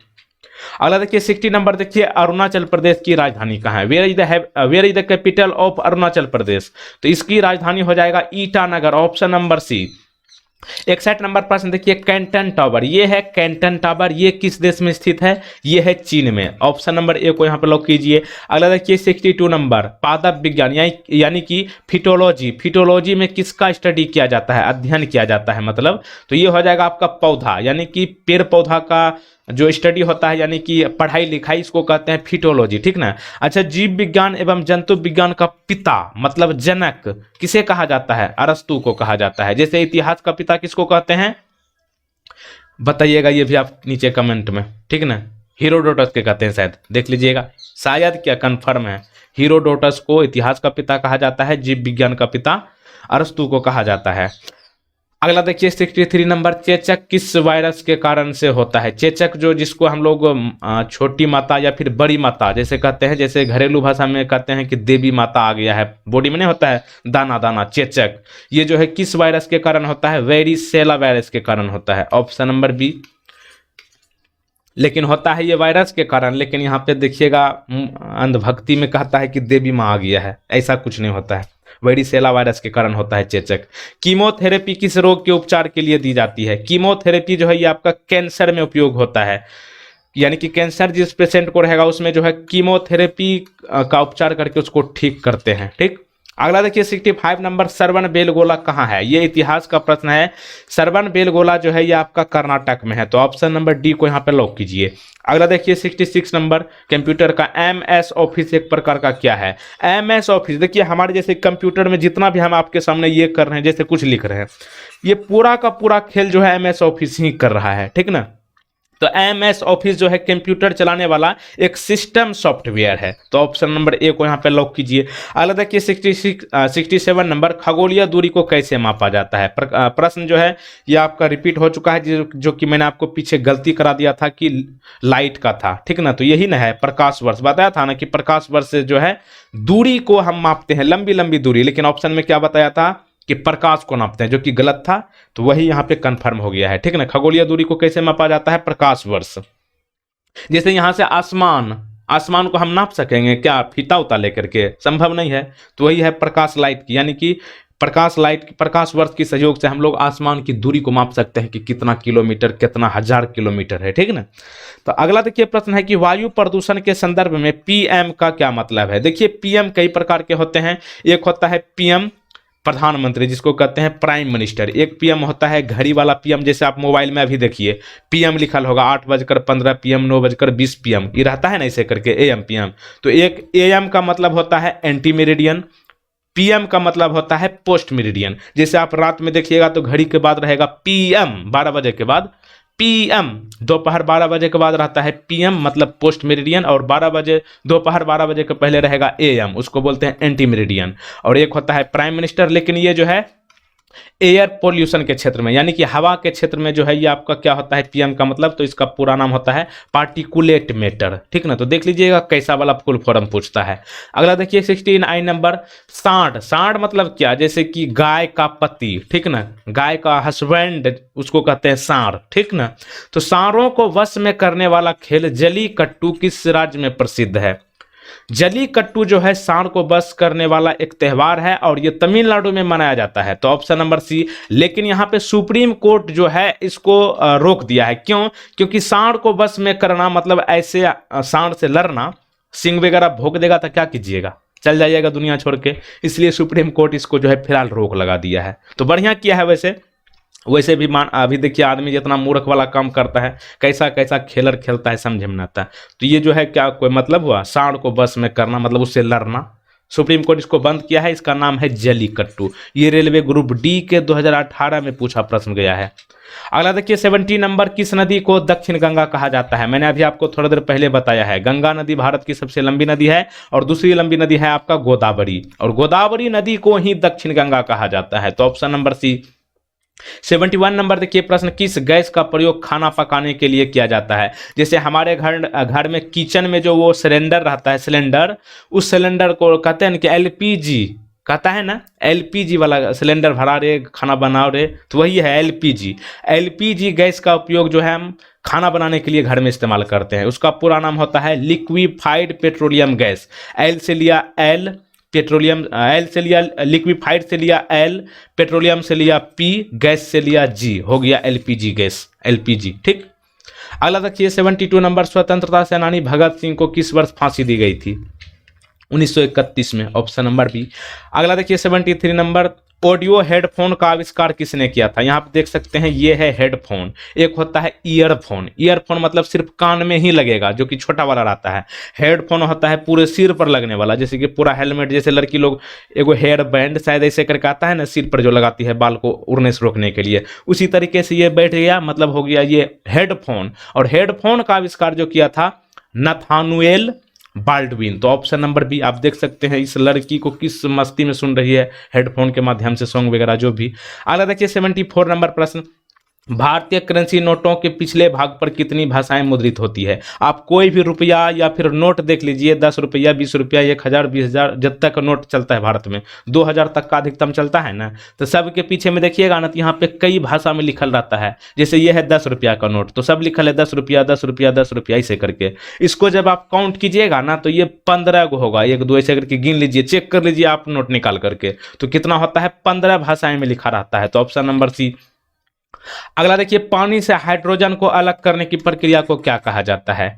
अगला देखिए 60 नंबर, देखिए अरुणाचल प्रदेश की राजधानी कहाँ है? Where is the capital of Arunachal Pradesh? तो इसकी राजधानी हो जाएगा ईटानगर, ऑप्शन नंबर सी। 61 नंबर प्रश्न देखिए, कैंटन टावर, ये है कैंटन टावर, ये किस देश में स्थित है? ये है चीन में, ऑप्शन नंबर ए को यहाँ पर लॉक कीजिए। अगला देखिए 62 नंबर, पादप विज्ञान यानी कि फिटोलॉजी में किसका स्टडी किया जाता है, अध्ययन किया जाता है मतलब? तो ये हो जाएगा आपका पौधा यानी कि पेड़ पौधा का जो स्टडी होता है, यानी कि पढ़ाई लिखाई, इसको कहते हैं फिटोलॉजी, ठीक ना? अच्छा, जीव विज्ञान एवं जंतु विज्ञान का पिता मतलब जनक किसे कहा जाता है? अरस्तु को कहा जाता है। जैसे इतिहास का पिता किसको कहते हैं बताइएगा, ये भी आप नीचे कमेंट में, ठीक ना? हीरोडोटस के कहते हैं, शायद देख लीजिएगा, शायद क्या कंफर्म है, हीरोडोटस को इतिहास का पिता कहा जाता है, जीव विज्ञान का पिता अरस्तु को कहा जाता है। अगला देखिए 63 नंबर, चेचक किस वायरस के कारण से होता है? चेचक जो जिसको हम लोग छोटी माता या फिर बड़ी माता जैसे कहते हैं, जैसे घरेलू भाषा में कहते हैं कि देवी माता आ गया है, बॉडी में नहीं होता है दाना दाना, चेचक, ये जो है किस वायरस के कारण होता है? वेरिसेला वायरस के कारण होता है, ऑप्शन नंबर बी। लेकिन होता है ये वायरस के कारण, लेकिन यहाँ पे देखिएगा अंधभक्ति में कहता है कि देवी माँ आ गया है, ऐसा कुछ नहीं होता है, वेरिसेला वायरस के कारण होता है चेचक। कीमोथेरेपी किस रोग के उपचार के लिए दी जाती है? कीमोथेरेपी जो है ये आपका कैंसर में उपयोग होता है, यानी कि कैंसर जिस पेशेंट को रहेगा उसमें जो है कीमोथेरेपी का उपचार करके उसको ठीक करते हैं। ठीक, अगला देखिए 65 नंबर, सरवन बेलगोला कहाँ है? ये इतिहास का प्रश्न है। सरवन बेलगोला जो है ये आपका कर्नाटक में है, तो ऑप्शन नंबर डी को यहाँ पे लॉक कीजिए। अगला देखिए 66 नंबर, कंप्यूटर का एमएस ऑफिस एक प्रकार का क्या है? एमएस ऑफिस देखिए हमारे जैसे कंप्यूटर में जितना भी हम आपके सामने ये कर रहे हैं, जैसे कुछ लिख रहे हैं, ये पूरा का पूरा खेल जो है एमएस ऑफिस ही कर रहा है, ठीक ना। तो एमएस ऑफिस जो है कंप्यूटर चलाने वाला एक सिस्टम सॉफ्टवेयर है, तो ऑप्शन नंबर ए को यहाँ पे लॉक कीजिए। अगला देखिए 67 नंबर, खगोलीय दूरी को कैसे मापा जाता है? प्रश्न जो है ये आपका रिपीट हो चुका है, जो कि मैंने आपको पीछे गलती करा दिया था कि लाइट का था, ठीक ना। तो यही ना है, प्रकाश वर्ष बताया था ना कि प्रकाश वर्ष से जो है दूरी को हम मापते हैं, लंबी लंबी दूरी, लेकिन ऑप्शन में क्या बताया था कि प्रकाश को नापते हैं, जो कि गलत था, तो वही यहाँ पे कंफर्म हो गया है, ठीक ना। खगोलीय दूरी को कैसे मापा जाता है? प्रकाश वर्ष। जैसे यहाँ से आसमान को हम नाप सकेंगे क्या फीता उता लेकर के? संभव नहीं है, तो वही है प्रकाश लाइट की, यानी कि प्रकाश वर्ष के सहयोग से हम लोग आसमान की दूरी को माप सकते हैं कि कितना किलोमीटर, कितना हजार किलोमीटर है, ठीक ना। तो अगला देखिए प्रश्न है कि वायु प्रदूषण के संदर्भ में पीएम का क्या मतलब है? देखिए पीएम कई प्रकार के होते हैं, एक होता है पीएम प्रधानमंत्री जिसको कहते हैं प्राइम मिनिस्टर, एक पीएम होता है घड़ी वाला पीएम, जैसे आप मोबाइल में अभी देखिए पीएम लिखल होगा 8:15 PM, 9:20 PM, ये रहता है ना ऐसे करके एएम पीएम। तो एक एएम का मतलब होता है एंटी मेरिडियन, पीएम का मतलब होता है पोस्ट मेरिडियन। जैसे आप रात में देखिएगा तो घड़ी के बाद रहेगा पीएम 12 बजे के बाद, पीएम दोपहर 12 बजे के बाद रहता है पीएम मतलब पोस्ट मेरिडियन, और दोपहर 12 बजे के पहले रहेगा एएम, उसको बोलते हैं एंटी मेरिडियन। और एक होता है प्राइम मिनिस्टर, लेकिन ये जो है एयर पोल्यूशन के क्षेत्र में, यानी कि हवा के क्षेत्र में जो है ये आपका क्या होता है पीएम का मतलब, तो इसका पूरा नाम होता है पार्टिकुलेट मैटर, ठीक ना। तो देख लीजिएगा कैसा वाला फुल फॉर्म पूछता है। अगला देखिए 69 नंबर, सांड मतलब क्या? जैसे कि गाय का पति, ठीक ना, गाय का हस्बैंड उसको कहते हैं सांड, ठीक ना। तो सांडों को वश में करने वाला खेल जलीकट्टू किस राज्य में प्रसिद्ध है? जलीकट्टू जो है सांड को बस करने वाला एक त्यौहार है और ये तमिलनाडु में मनाया जाता है, तो ऑप्शन नंबर सी। लेकिन यहाँ पे सुप्रीम कोर्ट जो है इसको रोक दिया है, क्यों? क्योंकि सांड को बस में करना मतलब ऐसे सांड से लड़ना, सिंह वगैरह भोंक देगा तो क्या कीजिएगा, चल जाइएगा दुनिया छोड़ के, इसलिए सुप्रीम कोर्ट इसको जो है फिलहाल रोक लगा दिया है। तो बढ़िया किया है। वैसे भी अभी देखिए आदमी जितना मूर्ख वाला काम करता है, कैसा कैसा खेलर खेलता है, समझ में नहीं आता। तो ये जो है क्या कोई मतलब हुआ? सांड को बस में करना मतलब उससे लड़ना। सुप्रीम कोर्ट इसको बंद किया है, इसका नाम है जलीकट्टू। ये रेलवे ग्रुप डी के 2018 में पूछा प्रश्न गया है। अगला देखिए 70 नंबर, किस नदी को दक्षिण गंगा कहा जाता है? मैंने अभी आपको थोड़ा देर पहले बताया है, गंगा नदी भारत की सबसे लंबी नदी है और दूसरी लंबी नदी है आपका गोदावरी, और गोदावरी नदी को ही दक्षिण गंगा कहा जाता है, तो ऑप्शन नंबर सी। 71 नंबर देखिए प्रश्न, किस गैस का प्रयोग खाना पकाने के लिए किया जाता है? जैसे हमारे घर में किचन में जो वो सिलेंडर रहता है, सिलेंडर, उस सिलेंडर को कहते हैं कि एलपीजी, कहता है ना, एलपीजी वाला सिलेंडर भरा रे खाना बनाओ रे, तो वही है एलपीजी। एलपीजी गैस का उपयोग जो है हम खाना बनाने के लिए घर में इस्तेमाल करते हैं, उसका पूरा नाम होता है लिक्विफाइड पेट्रोलियम गैस। एल से लिया एल, पेट्रोलियम, एल से लिया लिक्विफाइड, से लिया एल, पेट्रोलियम से लिया पी, गैस से लिया जी, हो गया एलपीजी गैस, एलपीजी, ठीक। अगला देखिए 72 नंबर, स्वतंत्रता सेनानी भगत सिंह को किस वर्ष फांसी दी गई थी? 1931 में, ऑप्शन नंबर बी। अगला देखिए 73 नंबर, ऑडियो हेडफोन का आविष्कार किसने किया था? यहाँ पे देख सकते हैं ये है हेडफोन, एक होता है ईयरफोन। ईयरफोन मतलब सिर्फ कान में ही लगेगा, जो कि छोटा वाला रहता है। हेडफोन होता है पूरे सिर पर लगने वाला, जैसे कि पूरा हेलमेट, जैसे लड़की लोग एगो हेयर बैंड शायद ऐसे करके आता है ना सिर पर, जो लगाती है बाल को उड़ने से रोकने के लिए, उसी तरीके से ये बैठ गया, मतलब हो गया ये हेडफोन। और हेडफोन का आविष्कार जो किया था नथानुएल बाल्डविन। तो ऑप्शन नंबर बी आप देख सकते हैं इस लड़की को किस मस्ती में सुन रही है, हेडफोन के माध्यम से सॉन्ग वगैरह जो भी। अगला देखिए 74 नंबर प्रश्न, भारतीय करेंसी नोटों के पिछले भाग पर कितनी भाषाएं मुद्रित होती है। आप कोई भी रुपया या फिर नोट देख लीजिए, 10 रुपया, 20 रुपया, 1000, 20,000, जब तक नोट चलता है भारत में 2000 तक का अधिकतम चलता है ना, तो सब के पीछे में देखिएगा ना, तो यहाँ पे कई भाषा में लिखल रहता है। जैसे ये है 10 रुपया का नोट, तो सब लिखल है 10 रुपया, 10 रुपया, 10 रुपया, ऐसे करके। इसको जब आप काउंट कीजिएगा ना, तो ये 15 गो होगा, 1 2 ऐसे करके गिन लीजिए, चेक कर लीजिए आप नोट निकाल करके, तो कितना होता है, 15 भाषाएं में लिखा रहता है। तो ऑप्शन नंबर सी। अगला देखिए, पानी से हाइड्रोजन को अलग करने की प्रक्रिया को क्या कहा जाता है।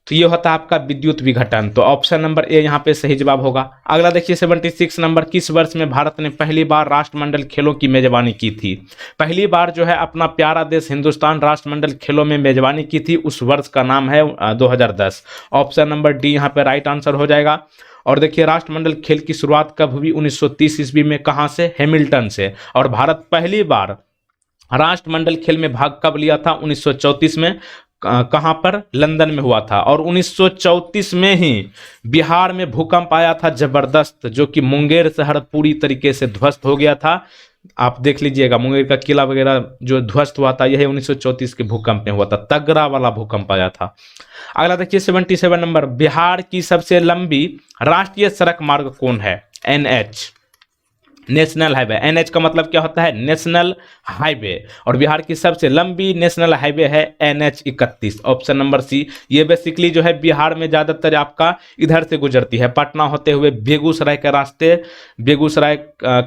तो ये होता है आपका विद्युत विघटन। तो ऑप्शन नंबर ए यहाँ पे सही जवाब होगा। अगला देखिए 76 नंबर, किस वर्ष में भारत ने पहली बार राष्ट्रमंडल खेलों की मेजबानी की थी। पहली बार जो है अपना प्यारा देश हिंदुस्तान राष्ट्रमंडल खेलों में मेजबानी की थी, उस वर्ष का नाम है 2010। ऑप्शन नंबर डी यहाँ पे राइट आंसर हो जाएगा। और देखिए राष्ट्रमंडल खेल की शुरुआत कब हुई, 1930 ईस्वी में। कहाँ से, हैमिल्टन से। और भारत पहली बार राष्ट्रमंडल खेल में भाग कब लिया था, 1934 में। कहां पर, लंदन में हुआ था। और 1934 में ही बिहार में भूकंप आया था जबरदस्त, जो कि मुंगेर शहर पूरी तरीके से ध्वस्त हो गया था। आप देख लीजिएगा मुंगेर का किला वगैरह जो ध्वस्त हुआ था, यही 1934 के भूकंप में हुआ था, तगड़ा वाला भूकंप आया था। अगला देखिए 77 नंबर, बिहार की सबसे लंबी राष्ट्रीय सड़क मार्ग कौन है। NH, national highway. NH का मतलब क्या होता है, नेशनल हाईवे। और बिहार की सबसे लंबी नेशनल हाईवे है NH 31। Option number C. ये बेसिकली जो है बिहार में ज़्यादातर आपका इधर से गुजरती है, पटना होते हुए बेगूसराय के रास्ते, बेगूसराय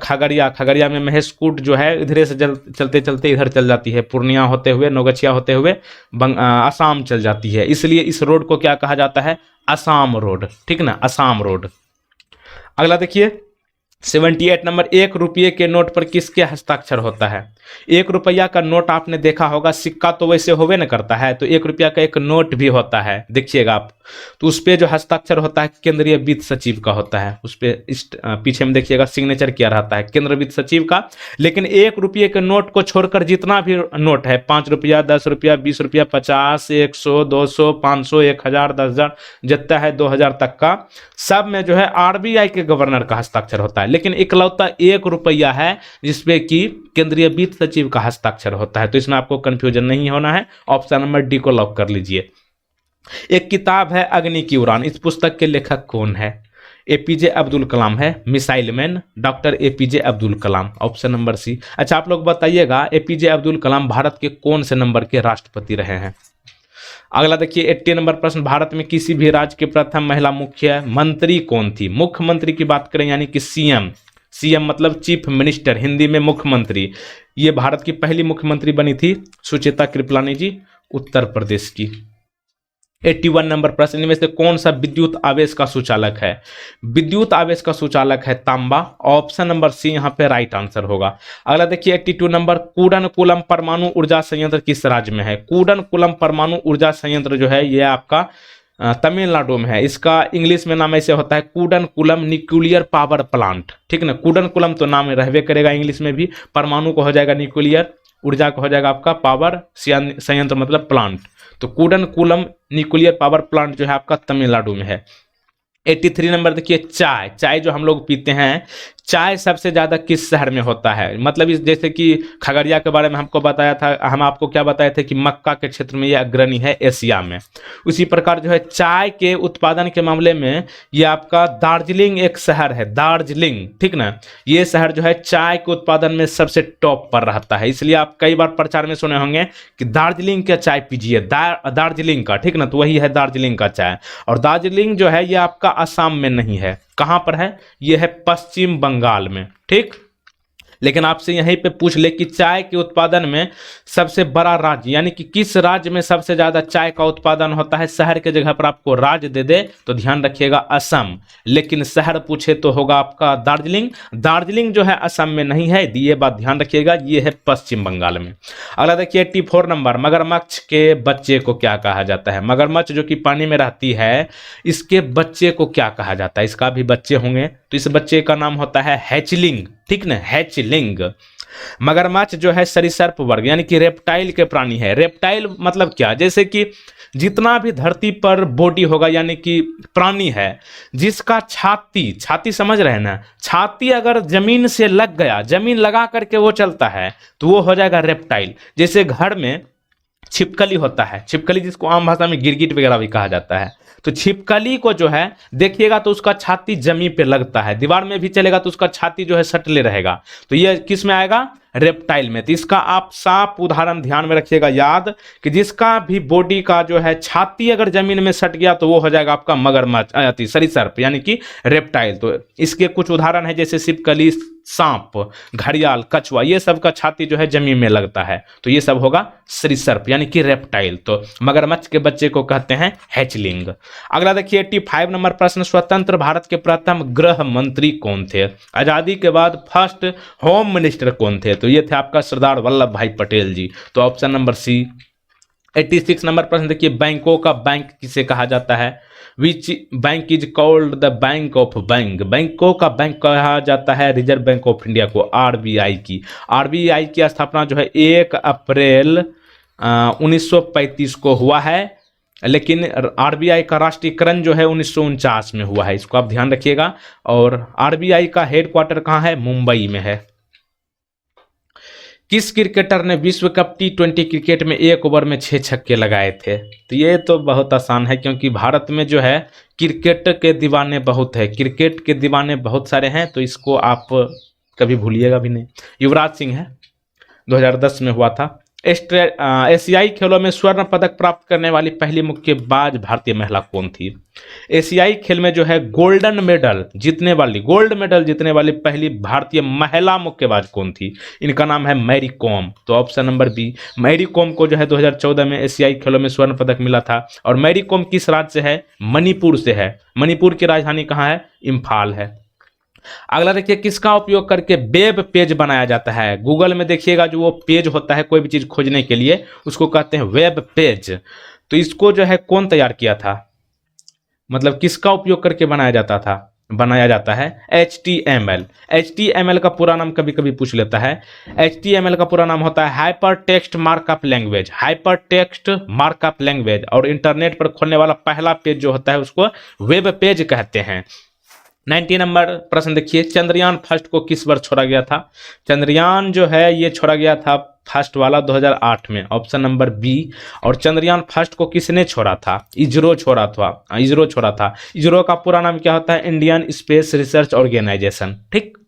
खगड़िया में महेशकूट जो है इधरे से चलते चलते इधर चल जाती है, पूर्णिया होते हुए, नौगछिया होते हुए असम चल जाती है। इसलिए इस रोड को क्या कहा जाता है, असम रोड, ठीक ना, असम रोड। अगला देखिए 78 नंबर, 1 रुपये के नोट पर किसके हस्ताक्षर होता है। 1 रुपया का नोट आपने देखा होगा, सिक्का तो वैसे होवे न करता है, तो 1 रुपया का एक नोट भी होता है, देखिएगा आप। तो उस पर जो हस्ताक्षर होता है केंद्रीय वित्त सचिव का होता है, उस पर इस पीछे में देखिएगा सिग्नेचर किया रहता है केंद्रीय वित्त सचिव का। लेकिन 1 रुपये के नोट को छोड़कर जितना भी नोट है, 5 रुपया, 10 रुपया, 20 रुपया, 50, 100, 200, 500, 1000, 10,000, जितना है 2000 तक का, सब में जो है RBI के गवर्नर का हस्ताक्षर होता है। लेकिन इकलौता 1 रुपया है जिसपे कि केंद्रीय वित्त सचिव का हस्ताक्षर होता है। तो इसमें आपको कंफ्यूजन नहीं होना है। ऑप्शन नंबर डी को लॉक कर लीजिए। एक किताब है अग्नि की उड़ान, इस पुस्तक के लेखक कौन है। APJ अब्दुल कलाम है, missile man doctor APJ Abdul Kalam. Option number C. अच्छा आप लोग बताइएगा APJ अब्दुल कलाम भारत के कौन से नंबर के राष्ट्रपति रहे हैं। अगला देखिए 80 नंबर प्रश्न, भारत में किसी भी राज्य की प्रथम महिला मुख्यमंत्री कौन थी। मुख्यमंत्री की बात करें यानी कि CM मतलब चीफ मिनिस्टर, हिंदी में मुख्यमंत्री। ये भारत की पहली मुख्यमंत्री बनी थी सुचेता कृपलानी जी, उत्तर प्रदेश की। 81 नंबर प्रश्न, इनमें से कौन सा विद्युत आवेश का सुचालक है। विद्युत आवेश का सुचालक है तांबा। ऑप्शन नंबर सी यहाँ पे राइट आंसर होगा। अगला देखिए 82 नंबर, कूडनकुलम परमाणु ऊर्जा संयंत्र किस राज्य में है। कूडनकुलम परमाणु ऊर्जा संयंत्र जो है ये आपका तमिलनाडु में है। इसका इंग्लिश में नाम ऐसे होता है कूडनकुलम न्यूक्लियर पावर प्लांट, ठीक ना। कूडनकुलम तो नाम रहबे करेगा इंग्लिश में भी, परमाणु को हो जाएगा न्यूक्लियर, ऊर्जा को हो जाएगा आपका पावर संयंत्र मतलब प्लांट। तो कूडनकुलम न्यूक्लियर पावर प्लांट जो है आपका तमिलनाडु में है। 83 नंबर देखिए, चाय जो हम लोग पीते हैं, चाय सबसे ज़्यादा किस शहर में होता है। मतलब इस जैसे कि खगड़िया के बारे में हमको बताया था, हम आपको क्या बताए थे कि मक्का के क्षेत्र में ये अग्रणी है एशिया में। उसी प्रकार जो है चाय के उत्पादन के मामले में ये आपका दार्जिलिंग एक शहर है, दार्जिलिंग, ठीक ना। ये शहर जो है चाय के उत्पादन में सबसे टॉप पर रहता है। इसलिए आप कई बार प्रचार में सुने होंगे कि दार्जिलिंग का चाय पीजिए, दार्जिलिंग का, ठीक ना। तो वही है दार्जिलिंग का चाय। और दार्जिलिंग जो है ये आपका असम में नहीं है, कहां पर है, ये है पश्चिम बंगाल में, ठीक। लेकिन आपसे यहीं पे पूछ ले कि चाय के उत्पादन में सबसे बड़ा राज्य यानी कि किस राज्य में सबसे ज्यादा चाय का उत्पादन होता है, शहर के जगह पर आपको राज्य दे दे तो ध्यान रखिएगा असम, लेकिन शहर पूछे तो होगा आपका दार्जिलिंग। दार्जिलिंग जो है असम में नहीं है, ये बात ध्यान रखिएगा, ये है पश्चिम बंगाल में। अगला देखिए 84 नंबर, मगरमच्छ के बच्चे को क्या कहा जाता है। मगरमच्छ जो कि पानी में रहती है, इसके बच्चे को क्या कहा जाता है। इसका भी बच्चे होंगे तो इस बच्चे का नाम होता है हैचलिंग, ठीक ना, हैचलिंग। मगरमच्छ जो है सरीसृप वर्ग यानी कि रेप्टाइल के प्राणी है। रेप्टाइल मतलब क्या, जैसे कि जितना भी धरती पर बॉडी होगा यानी कि प्राणी है जिसका छाती, छाती समझ रहे हैं ना, छाती अगर जमीन से लग गया, जमीन लगा करके वो चलता है तो वो हो जाएगा रेप्टाइल। जैसे घर में छिपकली होता है, छिपकली जिसको आम भाषा में गिरगिट वगैरह भी कहा जाता है, तो छिपकली को जो है देखिएगा तो उसका छाती जमीन पे लगता है, दीवार में भी चलेगा तो उसका छाती जो है सटले रहेगा, तो ये किस में आएगा, रेप्टाइल में। तो इसका आप साफ उदाहरण ध्यान में रखिएगा याद, कि जिसका भी बॉडी का जो है छाती अगर जमीन में सट गया तो वो हो जाएगा आपका मगरमच्छ सरीसृप यानी कि रेप्टाइल। तो इसके कुछ उदाहरण है जैसे छिपकली, सांप, घड़ियाल, कछुआ, ये सब का छाती जो है जमीन में लगता है, तो ये सब होगा सरीसृप यानी कि रेप्टाइल। तो मगरमच्छ के बच्चे को कहते हैं हैचलिंग। अगला देखिए 85 नंबर प्रश्न, स्वतंत्र भारत के प्रथम गृह मंत्री कौन थे? आजादी के बाद फर्स्ट होम मिनिस्टर कौन थे? तो ये थे आपका सरदार वल्लभ भाई पटेल जी। तो ऑप्शन नंबर सी। 86 नंबर प्रश्न देखिए, बैंकों का बैंक किसे कहा जाता है? Which bank is called the bank of bank? बैंकों का बैंक कहा जाता है रिजर्व बैंक ऑफ इंडिया को, आरबीआई की। आरबीआई की स्थापना जो है 1 अप्रैल 1935 को हुआ है, लेकिन आरबीआई का राष्ट्रीयकरण जो है 1949 में हुआ है, इसको आप ध्यान रखिएगा। और आरबीआई का हेडक्वार्टर कहाँ है? मुंबई में है। किस क्रिकेटर ने विश्व कप T20 क्रिकेट में 1 ओवर में 6 छक्के लगाए थे? तो ये तो बहुत आसान है, क्योंकि भारत में जो है क्रिकेट के दीवाने बहुत है, क्रिकेट के दीवाने बहुत सारे हैं, तो इसको आप कभी भूलिएगा भी नहीं। युवराज सिंह है, 2010 में हुआ था। एशियाई खेलों में स्वर्ण पदक प्राप्त करने वाली पहली मुक्केबाज भारतीय महिला कौन थी? एशियाई खेल में जो है गोल्ड मेडल जीतने वाली पहली भारतीय महिला मुक्केबाज कौन थी? इनका नाम है मैरी कॉम। तो option number B, Mary Kom को जो है 2014 में एशियाई खेलों में स्वर्ण पदक मिला था। और मैरी कॉम किस राज्य से है? मणिपुर से है। मणिपुर की राजधानी कहाँ है? इम्फाल है। अगला देखिए, किसका उपयोग करके वेब पेज बनाया जाता है? गूगल में देखिएगा जो वो पेज होता है कोई भी चीज खोजने के लिए, उसको कहते हैं वेब पेज। तो इसको जो है कौन तैयार किया था, मतलब किसका उपयोग करके बनाया जाता है? HTML। HTML का पूरा नाम कभी कभी पूछ लेता है। HTML का पूरा नाम होता है hyper text markup language, hyper text markup language. और इंटरनेट पर खोलने वाला पहला पेज जो होता है उसको वेब पेज कहते हैं। 90 नंबर प्रश्न देखिए, चंद्रयान फर्स्ट को किस वर्ष छोड़ा गया था? चंद्रयान जो है ये छोड़ा गया था फर्स्ट वाला 2008 में, ऑप्शन नंबर बी। और चंद्रयान फर्स्ट को किसने छोड़ा था? इसरो छोड़ा था। इसरो का पूरा नाम क्या होता है? इंडियन स्पेस रिसर्च ऑर्गेनाइजेशन, ठीक।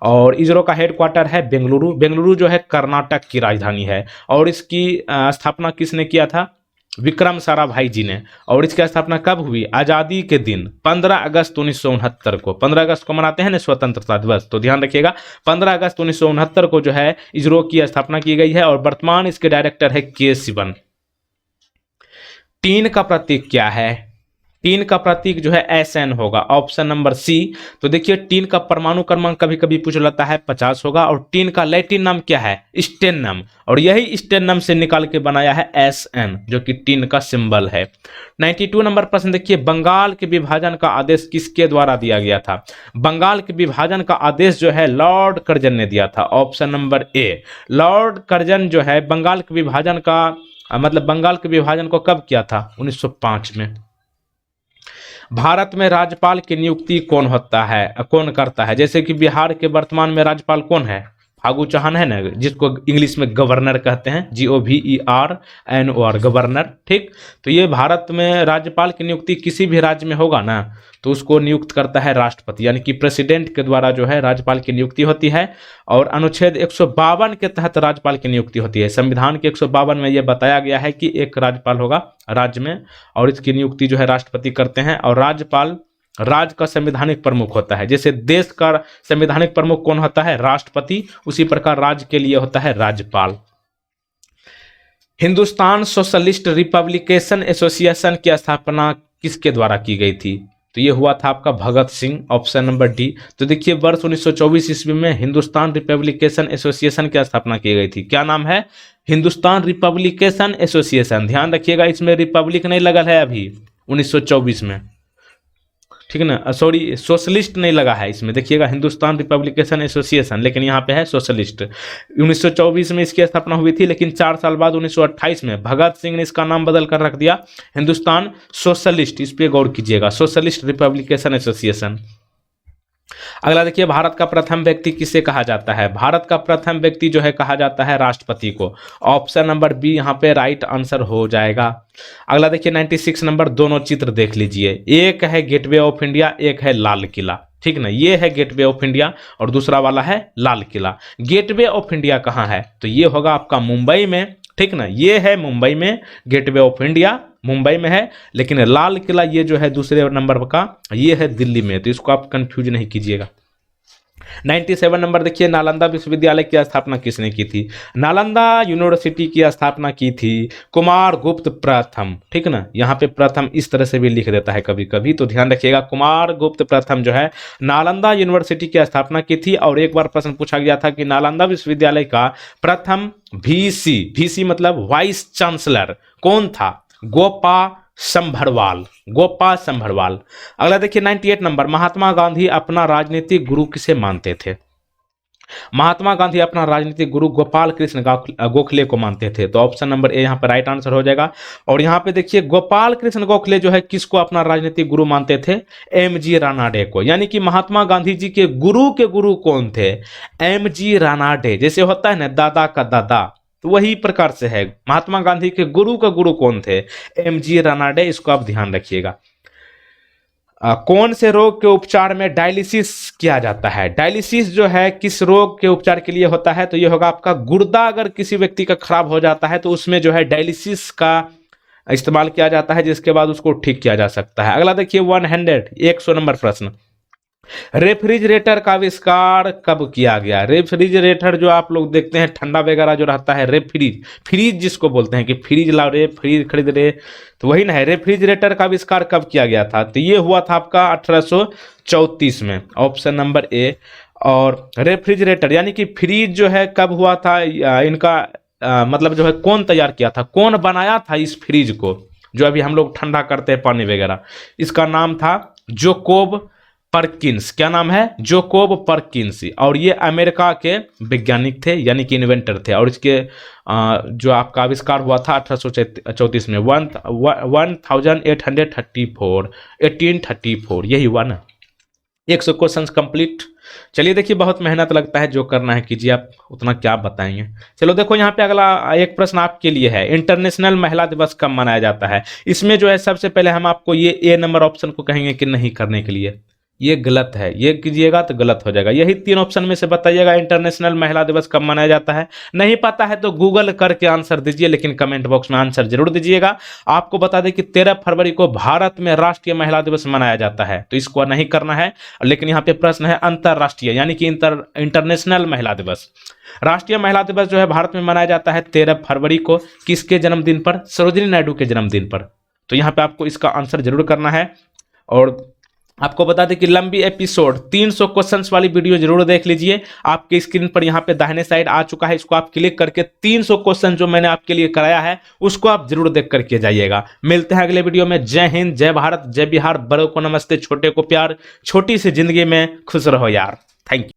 और इसरो का हेडक्वार्टर है बेंगलुरु। बेंगलुरु जो है कर्नाटक की राजधानी है। और इसकी स्थापना किसने किया था? विक्रम साराभाई जी ने। और इसकी स्थापना कब हुई? आज़ादी के दिन 15 अगस्त 1969 को। 15 अगस्त को मनाते हैं ना स्वतंत्रता दिवस, तो ध्यान रखिएगा 15 अगस्त 1969 को जो है इसरो की स्थापना की गई है। और वर्तमान इसके डायरेक्टर है के सिवन। टीन का प्रतीक क्या है? टीन का प्रतीक जो है SN होगा, ऑप्शन नंबर सी। तो देखिए टीन का परमाणु क्रमांक कभी कभी पूछ लेता है, 50 होगा। और टीन का लैटिन नाम क्या है? स्टेनम। और यही स्टेनम से निकाल के बनाया है SN, जो कि टीन का सिंबल है। 92 नंबर प्रश्न देखिए, बंगाल के विभाजन का आदेश किसके द्वारा दिया गया था? बंगाल के विभाजन का आदेश जो है लॉर्ड कर्जन ने दिया था, option number A. Lord Curzon जो है बंगाल के विभाजन का बंगाल के विभाजन को कब किया था? 1905 में। भारत में राज्यपाल की नियुक्ति कौन करता है? जैसे कि बिहार के वर्तमान में राज्यपाल कौन है? फागू चौहान है ना, जिसको इंग्लिश में गवर्नर कहते हैं, GOVERNOR, गवर्नर, ठीक। तो ये भारत में राज्यपाल की नियुक्ति किसी भी राज्य में होगा ना, तो उसको नियुक्त करता है राष्ट्रपति, यानी कि प्रेसिडेंट के द्वारा जो है राज्यपाल की नियुक्ति होती है। और अनुच्छेद 152 के तहत राज्यपाल की नियुक्ति होती है। संविधान के 152 में यह बताया गया है कि एक राज्यपाल होगा राज्य में, और इसकी नियुक्ति जो है राष्ट्रपति करते हैं। और राज्यपाल राज्य का संवैधानिक प्रमुख होता है। जैसे देश का संवैधानिक प्रमुख कौन होता है? राष्ट्रपति। उसी प्रकार राज्य के लिए होता है राज्यपाल। हिंदुस्तान सोशलिस्ट रिपब्लिकेशन एसोसिएशन की स्थापना किसके द्वारा की गई थी? तो ये हुआ था आपका Bhagat Singh, option number D. तो देखिए वर्ष 1924 ईस्वी में हिंदुस्तान रिपब्लिकेशन एसोसिएशन की स्थापना की गई थी। क्या नाम है? Hindustan republication association. ध्यान रखिएगा इसमें रिपब्लिक नहीं लगल है अभी 1924 में, ठीक है ना, सॉरी सोशलिस्ट नहीं लगा है इसमें, देखिएगा हिंदुस्तान रिपब्लिकेशन एसोसिएशन, लेकिन यहाँ पे है सोशलिस्ट। 1924 में इसकी स्थापना हुई थी, लेकिन 4 साल बाद 1928 में भगत सिंह ने इसका नाम बदल कर रख दिया हिंदुस्तान सोशलिस्ट। इस पे गौर कीजिएगा, सोशलिस्ट रिपब्लिकेशन एसोसिएशन। अगला देखिए, भारत का प्रथम व्यक्ति किसे कहा जाता है? भारत का प्रथम व्यक्ति जो है कहा जाता है राष्ट्रपति को। ऑप्शन नंबर बी यहाँ पे राइट आंसर हो जाएगा। अगला देखिए 96 नंबर, दोनों चित्र देख लीजिए, एक है गेटवे ऑफ इंडिया, एक है लाल किला। ठीक ना, ये है गेटवे ऑफ इंडिया और दूसरा वाला है Lal Qila. Gateway of India कहाँ है? तो ये होगा आपका मुंबई में। ठीक ना, ये है मुंबई में, गेटवे ऑफ इंडिया मुंबई में है, लेकिन लाल किला ये जो है दूसरे नंबर का, ये है दिल्ली में। तो इसको आप कंफ्यूज नहीं कीजिएगा। 97 नंबर देखिए, नालंदा विश्वविद्यालय की स्थापना किसने की थी? नालंदा यूनिवर्सिटी की स्थापना की थी कुमार गुप्त प्रथम। ठीक ना, यहाँ पे प्रथम इस तरह से भी लिख देता है कभी कभी, तो ध्यान रखिएगा। कुमार गुप्त प्रथम जो है नालंदा यूनिवर्सिटी की स्थापना की थी। और एक बार प्रश्न पूछा गया था कि नालंदा विश्वविद्यालय का प्रथम VC मतलब वाइस चांसलर कौन था? गोपा संभरवाल। अगला देखिए 98 नंबर, महात्मा गांधी अपना राजनीतिक गुरु किसे मानते थे? महात्मा गांधी अपना राजनीतिक गुरु गोपाल कृष्ण गोखले को मानते थे। तो ऑप्शन नंबर ए यहाँ पर राइट आंसर हो जाएगा। और यहाँ पे देखिए, गोपाल कृष्ण गोखले जो है किसको अपना राजनीतिक गुरु मानते थे? MG रानाडे को। यानी कि महात्मा गांधी जी के गुरु कौन थे? MG रानाडे। जैसे होता है ना दादा का दादा, तो वही प्रकार से है। महात्मा गांधी के गुरु का गुरु कौन थे? MG रानाडे। इसको आप ध्यान रखिएगा। कौन से रोग के उपचार में डायलिसिस किया जाता है? डायलिसिस जो है किस रोग के उपचार के लिए होता है? तो ये होगा आपका गुर्दा। अगर किसी व्यक्ति का खराब हो जाता है तो उसमें जो है डायलिसिस का इस्तेमाल किया जाता है, जिसके बाद उसको ठीक किया जा सकता है। अगला देखिए 100 नंबर प्रश्न, रेफ्रिजरेटर का आविष्कार कब किया गया? रेफ्रिजरेटर जो आप लोग देखते हैं ठंडा वगैरह जो रहता है, फ्रीज जिसको बोलते हैं कि फ्रीज लाओ रे, फ्रीज खरीद रे, तो वही ना है। रेफ्रिजरेटर का आविष्कार कब किया गया था? तो ये हुआ था आपका 1834 में, ऑप्शन नंबर ए। और रेफ्रिजरेटर यानी कि फ्रीज जो है कब हुआ था? इनका मतलब जो है कौन तैयार किया था, कौन बनाया था इस फ्रीज को जो अभी हम लोग ठंडा करते हैं पानी वगैरह? इसका नाम था जोकोब परकिंस। क्या नाम है? Jacob Perkins. और ये अमेरिका के वैज्ञानिक थे, यानी कि इन्वेंटर थे। और इसके जो आपका आविष्कार हुआ था 1834 में, 1834 यही हुआ ना। 100 क्वेश्चन कंप्लीट। चलिए देखिए, बहुत मेहनत लगता है, जो करना है कीजिए, आप उतना क्या बताएंगे। चलो देखो, यहाँ पे अगला एक प्रश्न आपके लिए है, इंटरनेशनल महिला दिवस कब मनाया जाता है? इसमें जो है सबसे पहले हम आपको ये ए नंबर ऑप्शन को कहेंगे कि नहीं करने के लिए, ये गलत है। ये कीजिएगा तो गलत हो जाएगा। यही 3 ऑप्शन में से बताइएगा इंटरनेशनल महिला दिवस कब मनाया जाता है। नहीं पता है तो गूगल करके आंसर दीजिए, लेकिन कमेंट बॉक्स में आंसर जरूर दीजिएगा। आपको बता दें कि 13 फरवरी को भारत में राष्ट्रीय महिला दिवस मनाया जाता है, तो इसको नहीं करना है। लेकिन यहाँ पे प्रश्न है अंतरराष्ट्रीय, यानी कि इंटरनेशनल महिला दिवस। राष्ट्रीय महिला दिवस जो है भारत में मनाया जाता है 13 फरवरी को। किसके जन्मदिन पर? सरोजिनी नायडू के जन्मदिन पर। तो यहाँ पे आपको इसका आंसर जरूर करना है। और आपको बता दें कि लंबी एपिसोड 300 क्वेश्चंस वाली वीडियो जरूर देख लीजिए। आपके स्क्रीन पर यहाँ पे दाहिने साइड आ चुका है, इसको आप क्लिक करके 300 क्वेश्चन जो मैंने आपके लिए कराया है उसको आप जरूर देख करके जाइएगा। मिलते हैं अगले वीडियो में। जय हिंद, जय भारत, जय बिहार। बड़ों को नमस्ते, छोटे को प्यार। छोटी सी जिंदगी में खुश रहो यार। Thank you.